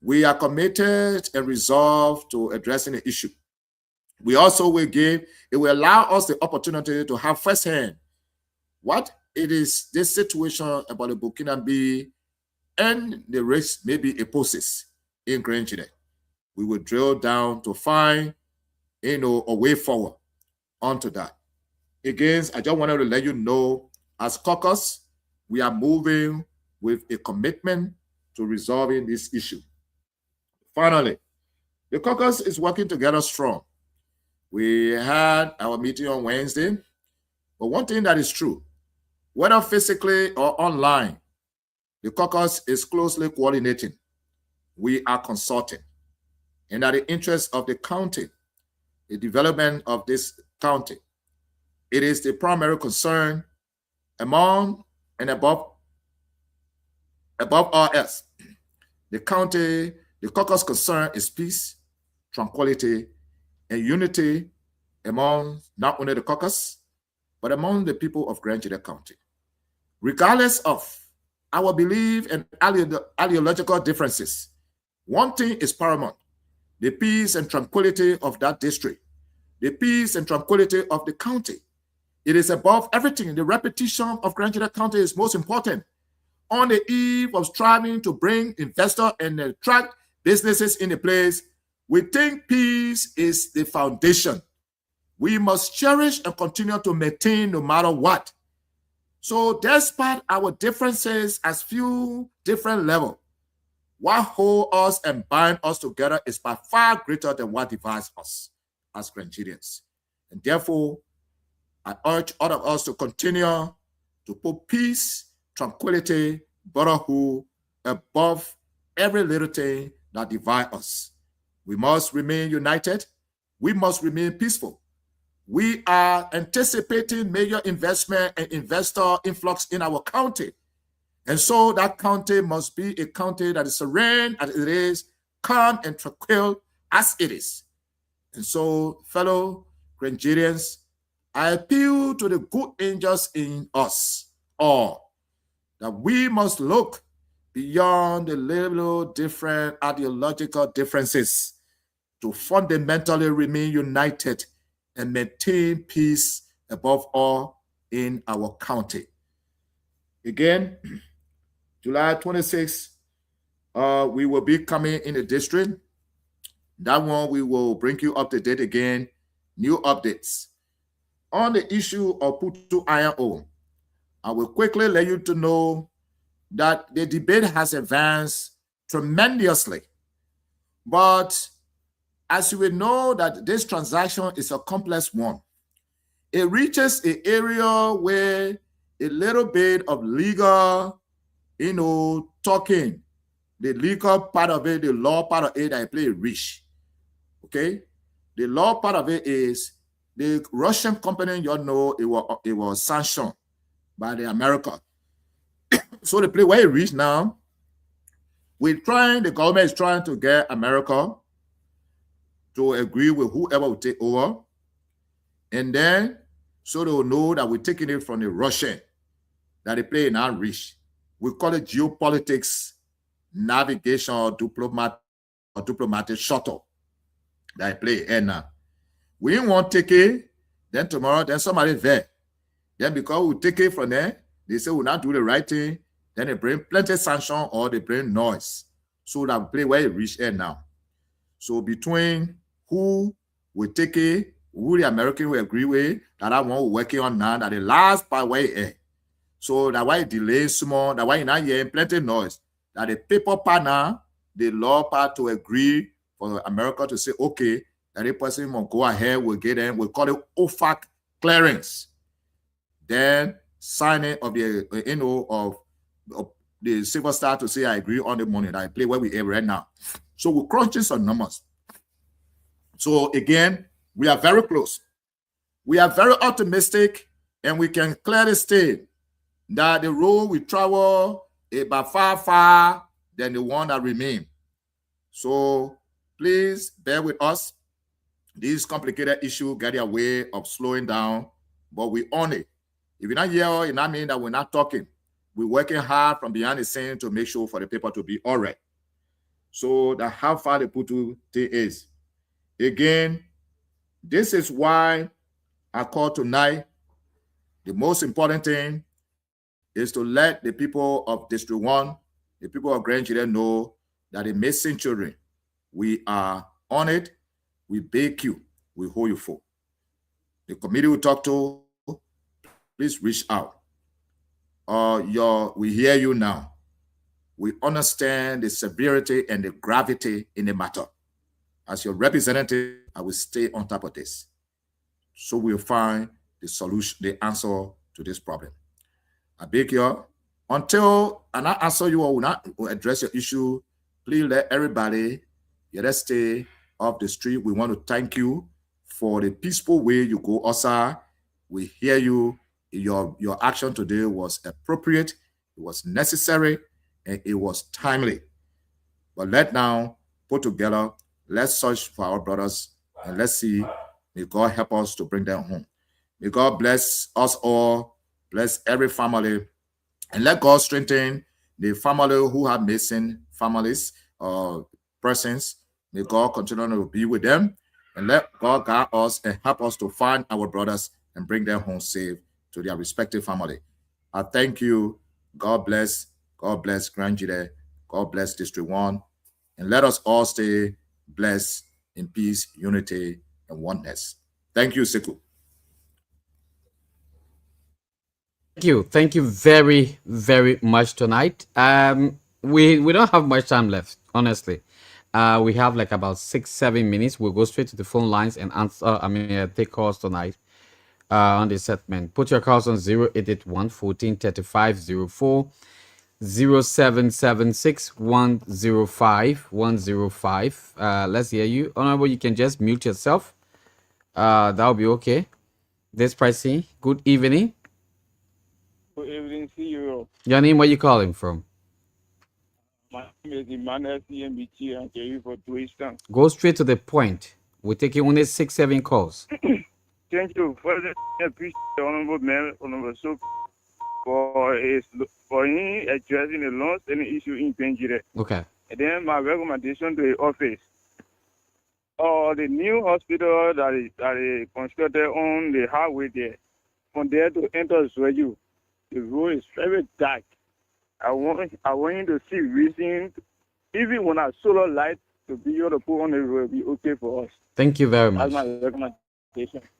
We are committed and resolved to addressing the issue. We also will allow us the opportunity to have firsthand what it is this situation about the Burkinabe and the risk maybe it poses in GEDEH. We will drill down to find a way forward onto that. Again, I just wanted to let you know, as caucus, we are moving with a commitment to resolving this issue. Finally, the caucus is working together strong. We had our meeting on Wednesday, but one thing that is true, whether physically or online, the caucus is closely coordinating. We are consulting. And at the interest of the county, the development of this county, it is the primary concern among and above all else. The caucus concern is peace, tranquility, and unity among not only the caucus, but among the people of GEDEH County. Regardless of our belief and ideological differences, one thing is paramount: the peace and tranquility of that district, the peace and tranquility of the county. It is above everything. The reputation of GEDEH County is most important. On the eve of striving to bring investors and attract businesses in the place, we think peace is the foundation. We must cherish and continue to maintain no matter what. So despite our differences as few different levels, what holds us and binds us together is by far greater than what divides us as Grenadians. And therefore, I urge all of us to continue to put peace, tranquility, brotherhood above every little thing that divides us. We must remain united. We must remain peaceful. We are anticipating major investment and investor influx in our county. And so that county must be a county that is serene as it is, calm and tranquil as it is. And so, fellow Grenadians, I appeal to the good angels in us all that we must look beyond the little different ideological differences to fundamentally remain united and maintain peace above all in our county. Again, July 26th, we will be coming in the district. That one, we will bring you up to date again, new updates. On the issue of Putu Iron Ore, I will quickly let you to know that the debate has advanced tremendously. But as you will know that this transaction is a complex one, it reaches an area where a little bit of legal, talking, the legal part of it, the law part of it, I play rich. Okay? The law part of it is the Russian company, it was sanctioned by the America. So the play where it reached now, the government is trying to get America to agree with whoever will take over. And then, so they will know that we're taking it from the Russian, that they play in our reach. We call it geopolitics, navigation, or diplomatic shuttle that play. And we didn't want to take it, then tomorrow, then somebody there. Then because we take it from there, they say we'll not do the right thing, then they bring plenty of sanction or they bring noise. So that we play where it reach end now. So between who will take it, who the American will agree with, that one we're working on now, that the last part where it end. So that's why it delays small. That's why you're not hearing plenty noise. That the paper partner, the law part to agree for America to say, okay, that a person will go ahead, we'll get in, we'll call it OFAC clearance. Then signing of the of the civil star to say I agree on the money that I play where we are right now. So we're crunching some numbers. So again, we are very close. We are very optimistic, and we can clearly state that the road we travel is by far than the one that remains. So please bear with us. These complicated issues get their way of slowing down, but we own it. If you're not here, it not mean that we're not talking. We're working hard from behind the scene to make sure for the people to be all right. So that's how far the Putu is. Again, this is why I call tonight. The most important thing is to let the people of District 1, the people of Grand GEDEH know that the missing children, we are on it. We beg you. We hold you for. The committee we talk to, please reach out. We hear you now. We understand the severity and the gravity in the matter. As your representative, I will stay on top of this. So we'll find the solution, the answer to this problem. I beg you, until I not answer you or will not address your issue, please let everybody stay off the street. We want to thank you for the peaceful way you go outside. We hear you. Your action today was appropriate, it was necessary, and it was timely. But let's now put together, let's search for our brothers, and let's see, may God help us to bring them home. May God bless us all, bless every family, and let God strengthen the family who have missing families or persons. May God continue to be with them, and let God guide us and help us to find our brothers and bring them home safe to their respective family. I thank you. God bless Grand GEDEH. God bless District 1. And let us all stay blessed in peace, unity, and oneness. Thank you, Sekou. Thank you very, very much tonight. We don't have much time left, honestly. We have like about 6-7 minutes. We'll go straight to the phone lines and answer. Take calls tonight. On this segment, put your calls on 0881 14 35 04, 0776 105 105. Let's hear you. Honorable, you can just mute yourself. That'll be okay. This pricing. Good evening. Good evening, CEO. Your name, where you calling from? My name is Emmanuel CMBT and KU for Twiston. Go straight to the point. We're taking only 6-7 calls. Thank you. First, I appreciate the Honorable Mayor, Honorable SOKAN, for him addressing the long-standing issue in GEDEH. Okay. And then my recommendation to the office. The new hospital that is constructed on the highway there, from there to enter ZWEDRU, the road is very dark. I want you to see reason, even when I solar light to be able to put on the road, will be okay for us. Thank you very much. That's my recommendation.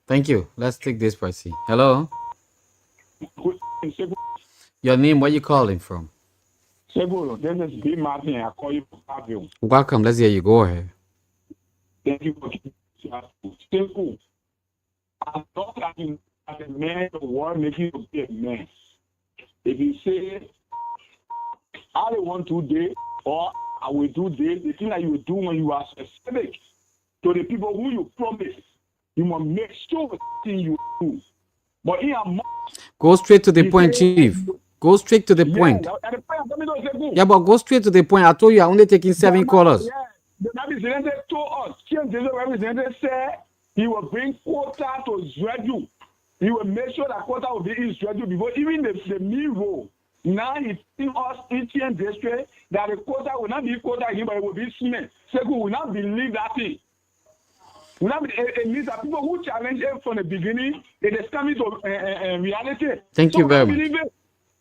Thank you. Let's take this person. Hello. Your name, where you calling from? Seguro, this is B. Martin. I call you from Fabio. Welcome. Let's hear you. Go ahead. Thank you for simple. I thought that as a man, the world make you be a mess. If you say, I don't want to do or I will do this, the thing that you will do when you are specific to the people who you promise, you must make sure the thing you do. But here, go straight to the point, Chief. Go straight to the point. Yeah, but go straight to the point. I told you I'm only taking 7 callers. Yeah, the representative told us, the representative said he will bring quota to ZWEDRU. He will make sure that quota will be in ZWEDRU before even the new role. Now he's telling us in TN district that the quota will not be quota again, but it will be cement. So we will not believe that thing. It means that people who challenge it from the beginning, it is coming to reality. Thank you very much.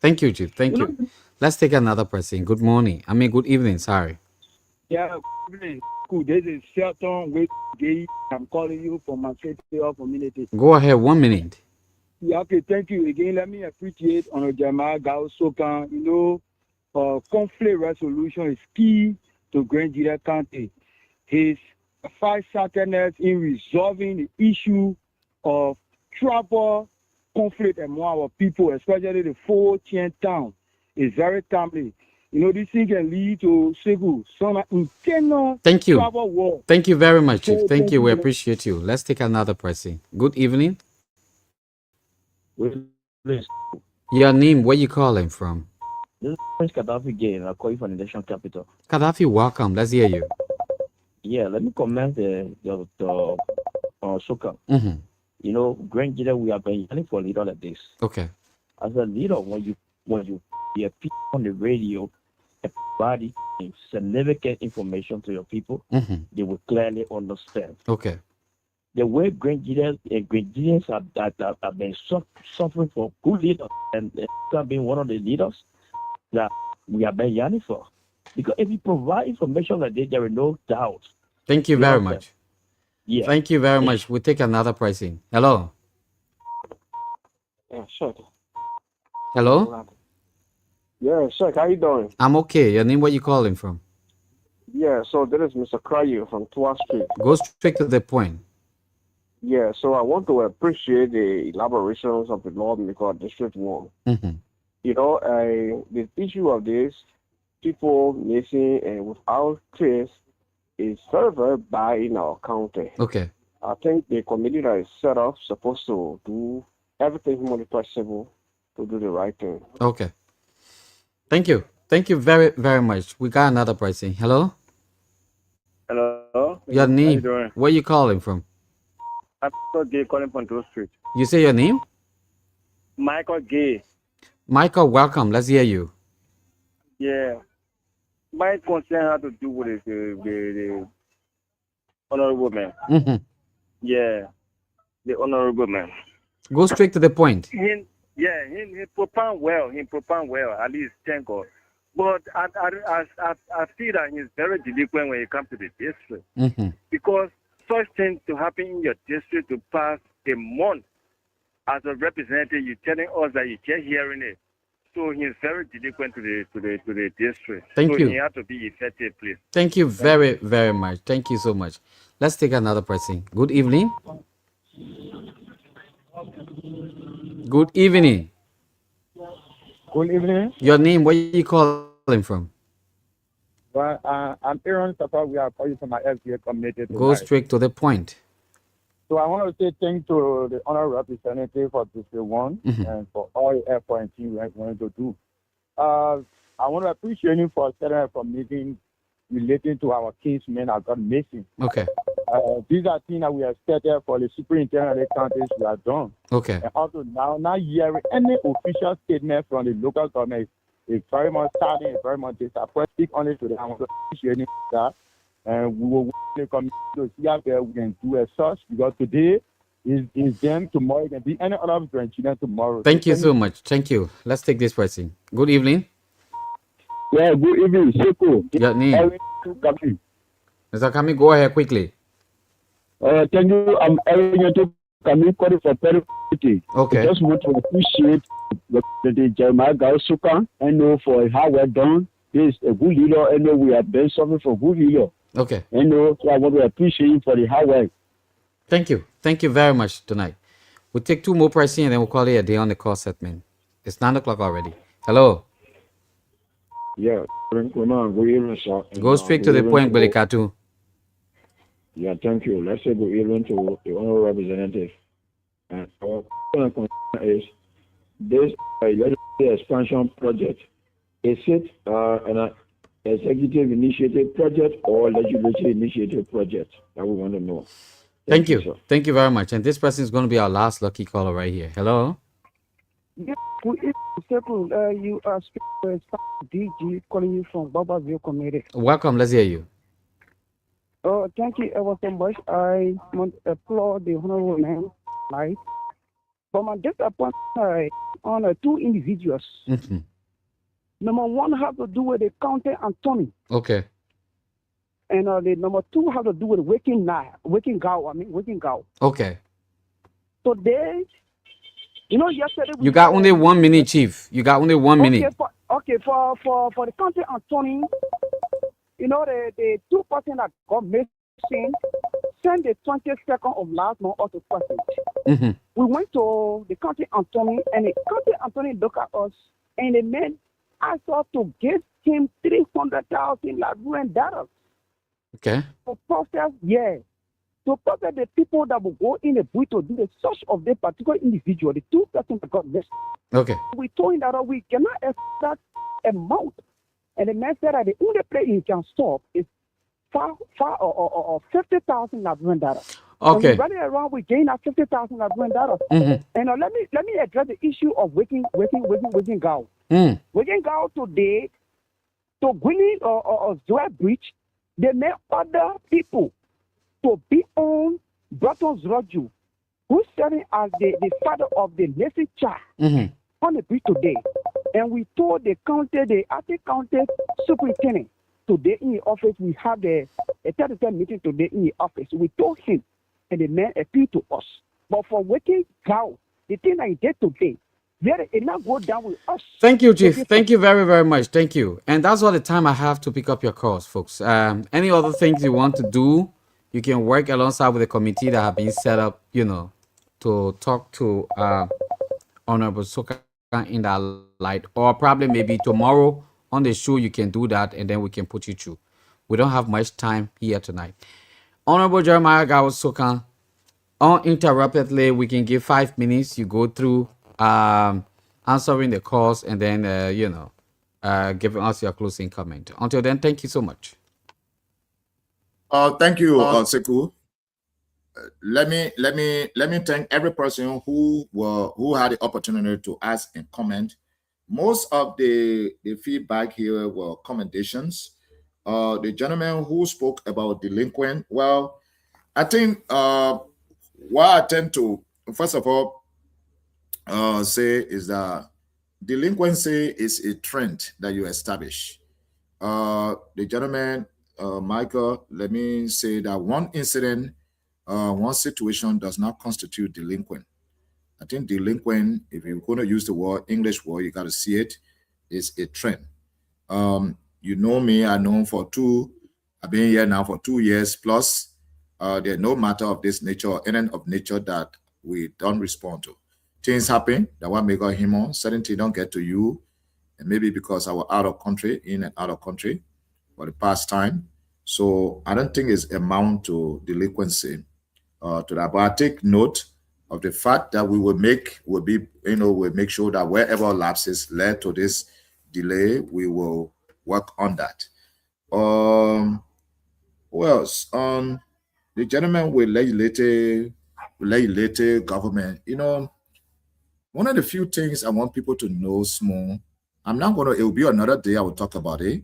Thank you, Chief. Thank you. Let's take another person. Good morning. Good evening. Sorry. Yeah, good evening. Cool. This is Shelton with Gay. I'm calling you from my city of community. Go ahead. 1 minute. Yeah, okay, thank you again. Let me appreciate on Jeremiah Gao SOKAN. Conflict resolution is key to Grand GEDEH County. His farsightedness in resolving the issue of tribal conflict among our people, especially the 410 town, is very timely. This thing can lead to some internal Thank you. tribal war. Thank you very much, Chief. So, Thank you. We appreciate you. Let's take another person. Good evening. Your name, where you calling from? This is Prince Gaddafi again. I call you from the national capital. Gaddafi, welcome. Let's hear you. Yeah, let me comment the SOKAN. Mm-hmm. Grand GEDEH, we have been yearning for a leader like this. Okay. As a leader, when you hear people on the radio and provide significant information to your people, they will clearly understand. Okay. The way Grand GEDEH have been suffering for good leaders, and have been one of the leaders that we have been yearning for. Because if you provide information like this, there is no doubt. Thank you very much. Yeah. Thank you very much. We'll take another pricing. Hello. Yeah, sure. Hello. Yeah, sure. How you doing? I'm okay. Your name, where you calling from? Yeah, so this is Mr. Krayu from Tua Street. Go straight to the point. Yeah, so I want to appreciate the elaborations of the lawmaker District 1. Mm-hmm. The issue of this, people missing and without trace, is very, very bad in our county. Okay. I think the committee that is set up supposed to do everything humanly possible to do the right thing. Okay. Thank you. Thank you very, very much. We got another pricing. Hello? Hello. Your How name, you doing? where you calling from? I'm Michael Gay calling from Tua Street. You say your name? Michael Gay. Michael, welcome. Let's hear you. Yeah. My concern had to do with the honorable man. Mm-hmm. Yeah. The honorable man. Go straight to the point. He propound well. At least, thank God. But I feel that he's very delinquent when it comes to the district. Mm-hmm. Because such things to happen in your district to pass a month as a representative, you're telling us that you're just hearing it. So he's very delinquent to the district. Thank you. He has to be effective, please. Thank you very, very much. Thank you so much. Let's take another person. Good evening. Good evening. Good evening. Your name, where you calling from? Well, I'm Aaron Sapa. We are calling from my FBA community. Go straight to the point. So I want to say thanks to the honorable representative for District 1 and for all the effort and team we wanted to do. I want to appreciate you for setting up a meeting relating to our kinsmen that got missing. Okay. These are things that we have started for the superintendent of the counties we have done. Okay. And also now hearing any official statement from the local government is very much saddening, very much disappointing. Speak only to them. I want to appreciate that. And we will come to see how we can do as such, because today is them, tomorrow it can be any other grandchildren tomorrow. Thank you so much. Thank you. Let's take this person. Good evening. Yeah, good evening. Seko. Your name? Mr. Kami, go ahead quickly. Thank you. I'm Aaron to Kami calling for Periphery. Okay. I just want to appreciate the Jeremiah Gao SOKAN and for how well done. He is a good leader, and we have been suffering for good leader. Okay. So I want to appreciate you for the hard work. Thank you. Thank you very much tonight. We'll take two more pricing and then we'll call it a day on the call segment. It's 9 o'clock already. Hello. Yeah, good evening, sir. Go straight to the point, Belikatu. Yeah, thank you. Let's say good evening to the honorable representative. And our concern is this expansion project. Is it an executive initiative project or legislative initiative project? That we want to know. Thank you. Sir. Thank you very much. And this person is going to be our last lucky caller right here. Hello. Yeah, good evening. You are speaking with DG calling you from Babaville Community. Welcome. Let's hear you. Oh, thank you ever so much. I want to applaud the honorable man, right? But my disappointment on two individuals. Mm-hmm. Number one has to do with the county attorney. Okay. And the number two has to do with working Gao. Okay. Today, You know, yesterday You got only 1 minute, we Chief. You got only 1 minute. for the county attorney, you know, the two person that got missing sent the 22nd of last month out to person. Mm-hmm. We went to the county attorney, and the county attorney looked at us, and the man asked us to give him 300,000 Liberian dollars Okay. to process, to process the people that will go in the bush to do the search of the particular individual, the two persons that got missing. Okay. We told him that we cannot expect a amount. And the man said that the only place he can stop is 50,000 Liberian dollars. Okay. And we running around, we gain that 50,000 Liberian dollars. Mm-hmm. And let me address the issue of working Gao. Mm. Working Gao today, to Gwini or ZWEDRU, they may other people to be on Broughton ZWEDRU, who's serving as the father of the missing child on the bridge today. And we told the acting county superintendent today in the office, we have a 30 meeting today in the office. We told him, and the man appealed to us. But for working Gao, the thing that he did today, it not go down with us. Thank you, Chief. Thank you very, very much. Thank you. And that's all the time I have to pick up your calls, folks. Any other things you want to do, you can work alongside with the committee that have been set up, you know, to talk to Honorable SOKAN in that light. Or probably maybe tomorrow on the show you can do that, and then we can put you through. We don't have much time here tonight. Honorable Jeremiah Gao SOKAN, uninterruptedly, we can give 5 minutes. You go through answering the calls, and then giving us your closing comment. Until then, thank you so much. Thank you, Seku. Let me thank every person who had the opportunity to ask and comment. Most of the feedback here were commendations. The gentleman who spoke about delinquent, well, I think what I tend to first of all say is that delinquency is a trend that you establish. The gentleman, Michael, let me say that one incident, one situation does not constitute delinquent. I think delinquent, if you're going to use the word, English word, you got to see it, is a trend. You know me, I've been here now for 2 years plus. There's no matter of this nature or any of nature that we don't respond to. Things happen that one make us human. Certain things don't get to you, and maybe because I was out of country, in and out of country for the past time. So I don't think it's amount to delinquency to that. But I take note of the fact that we'll make sure that wherever lapses led to this delay, we will work on that. Who else? The gentleman with legislative government, one of the few things I want people to know small, it will be another day I will talk about it,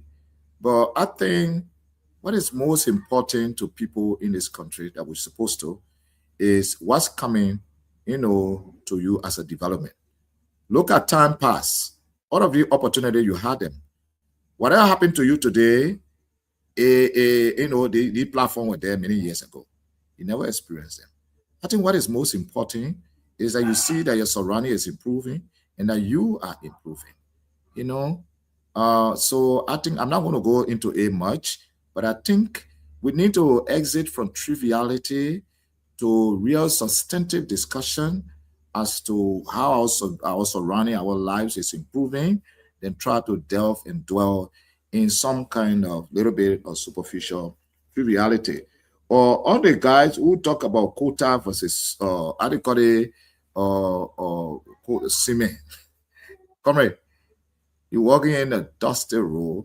but I think what is most important to people in this country that we're supposed to is what's coming, to you as a development. Look at time pass. All of the opportunity you had them. Whatever happened to you today, the platform were there many years ago. You never experienced them. I think what is most important is that you see that your surrounding is improving and that you are improving. So I think I'm not going to go into it much, but I think we need to exit from triviality to real substantive discussion as to how our surrounding, our lives is improving, then try to delve and dwell in some kind of little bit of superficial triviality. Or all the guys who talk about quota versus cement. Comrade, you're walking in a dusty road,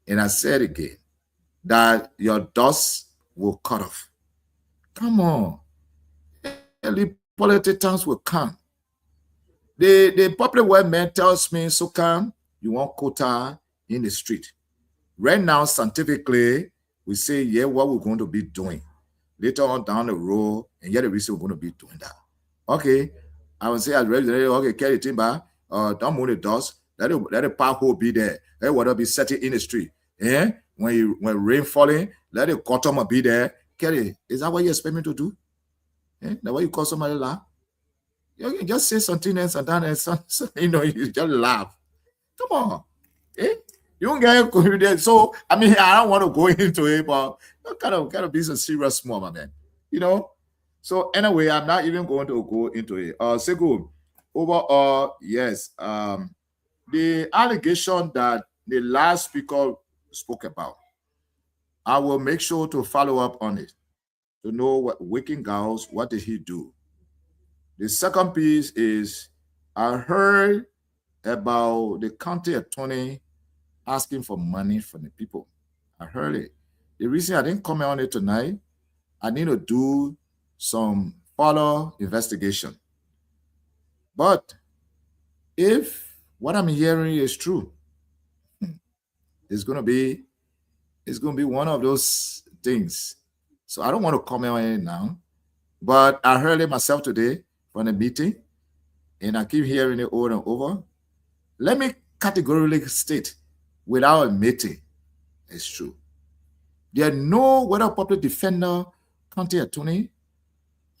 and I said again that your dust will cut off. Come on. Early politicians will come. The popular word man tells me, SOKAN, you want quota in the street. Right now, scientifically, we say, what we're going to be doing. Later on down the road, and the reason we're going to be doing that. Okay, I would say, okay, carry timber, don't move the dust, let the park hole be there. Let water be setting in the street. When rain falling, let the cotton be there. Carry. Is that what you expect me to do? That's what you call somebody laugh? You can just say something else and then you just laugh. Come on. Eh? You don't get it. So I mean, I don't want to go into it, but kind of be a serious small man. So anyway, I'm not even going to go into it. Segu, overall, yes. The allegation that the last speaker spoke about, I will make sure to follow up on it to know what Waking Girls, what did he do? The second piece is I heard about the county attorney asking for money from the people. I heard it. The reason I didn't comment on it tonight, I need to do some follow investigation. But if what I'm hearing is true, it's gonna be one of those things. So I don't want to comment on it now. But I heard it myself today from a meeting, and I keep hearing it over and over. Let me categorically state, without admitting, it's true. There are no whether public defender, county attorney.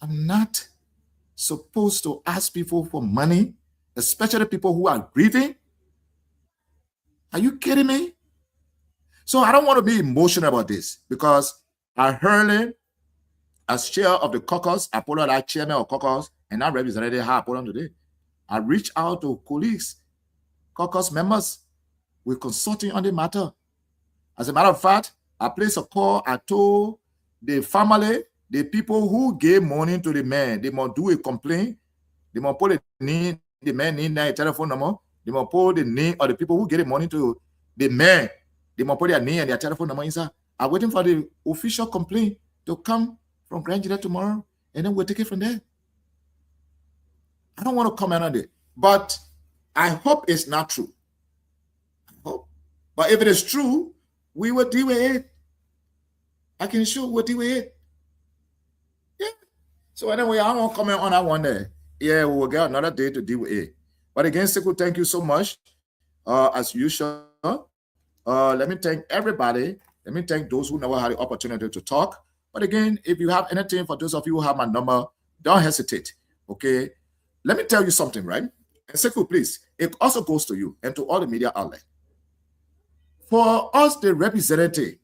I'm not supposed to ask people for money, especially people who are grieving. Are you kidding me? So I don't want to be emotional about this because I heard it as chair of the caucus. I put on that chairman of caucus and that representative how I put on today. I reached out to colleagues, caucus members. We're consulting on the matter. As a matter of fact, I placed a call. I told the family, the people who gave money to the man, they must do a complaint. They must put the man need their telephone number. They must put the name of the people who gave the money to the man. They must put their name and their telephone number inside. I'm waiting for the official complaint to come from Grand GEDEH tomorrow, and then we'll take it from there. I don't want to comment on it, but I hope it's not true. I hope. But if it is true, we will deal with it. I can show we'll deal with it. Yeah. So anyway, I won't comment on that one there. Yeah, we will get another day to deal with it. But again, Sekou, thank you so much. As usual, let me thank everybody. Let me thank those who never had the opportunity to talk. But again, if you have anything, for those of you who have my number, don't hesitate. Okay. Let me tell you something, right? And Sekou, please, it also goes to you and to all the media outlets. For us, the representative,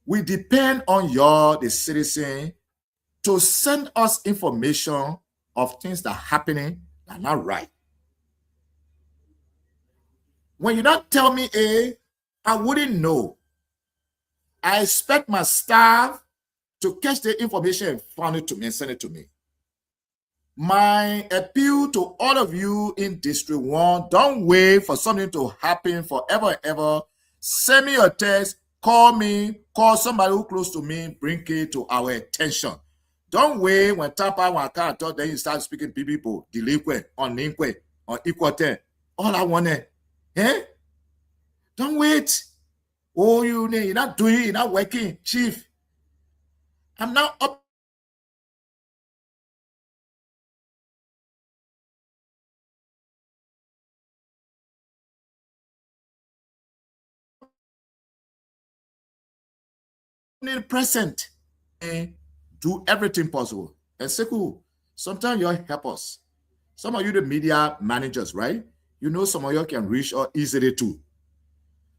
we depend on you, the citizen, to send us information of things that are happening that are not right. When you don't tell me A, I wouldn't know. I expect my staff to catch the information and find it to me and send it to me. My appeal to all of you in District 1, don't wait for something to happen forever and ever. Send me a text, call me, call somebody who close to me, bring it to our attention. Don't wait when Tapa, when I can't talk, then you start speaking people, delinquent, uninquent, or equal ten. All I want is, don't wait. Oh, you're not doing it, you're not working, chief. I'm now up. Present and do everything possible. And Sekou, sometimes you help us. Some of you, the media managers, right? You know some of you can reach or easily too.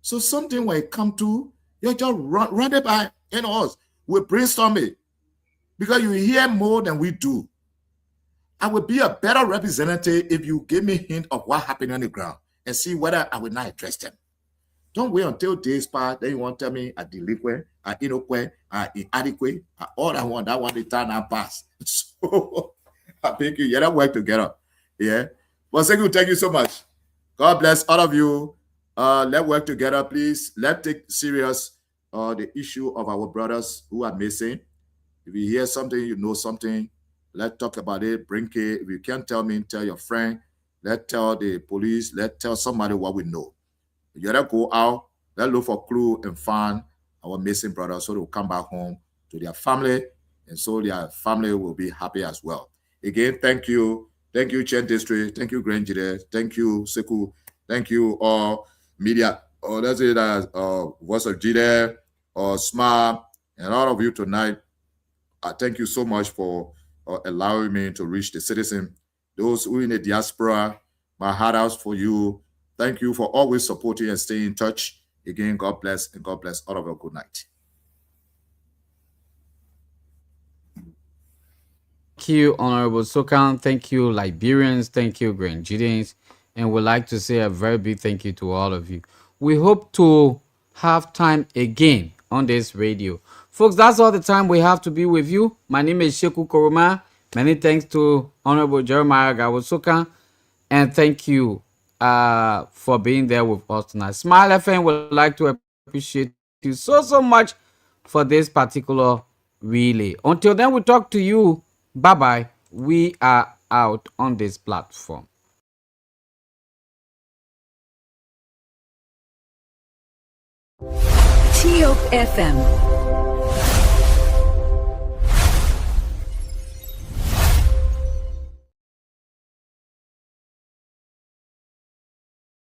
So something when it come to, you just run it by us. We brainstorm it. Because you hear more than we do. I would be a better representative if you give me a hint of what happened on the ground and see whether I will not address them. Don't wait until days pass, then you want to tell me a delinquent, a innocent, a inadequate, all I want, the time I pass. So I think you gotta work together. Yeah. But Sekou, thank you so much. God bless all of you. Let's work together, please. Let's take serious the issue of our brothers who are missing. If you hear something, you know something, let's talk about it, bring it. If you can't tell me, tell your friend. Let's tell the police. Let's tell somebody what we know. You gotta go out, let's look for clue and find our missing brothers so they'll come back home to their family, and so their family will be happy as well. Again, thank you. Thank you, Chen District. Thank you, Grand GEDEH. Thank you, Sekou. Thank you, all media. Let's say that Voice of GEDEH, SMART, and all of you tonight. Thank you so much for allowing me to reach the citizen. those who in the diaspora, my heart out for you. Thank you for always supporting and staying in touch. Again, God bless, and God bless all of you. Good night. Thank you, Honorable SOKAN. Thank you, Liberians. Thank you, Grenadians. And we'd like to say a very big thank you to all of you. We hope to have time again on this radio. Folks, that's all the time we have to be with you. My name is Sheku Koroma. Many thanks to Honorable Jeremiah SOKAN. And thank you for being there with us tonight. Smile FM would like to appreciate you so much for this particular relay. Until then, we talk to you. Bye-bye. We are out on this platform. TOP FM.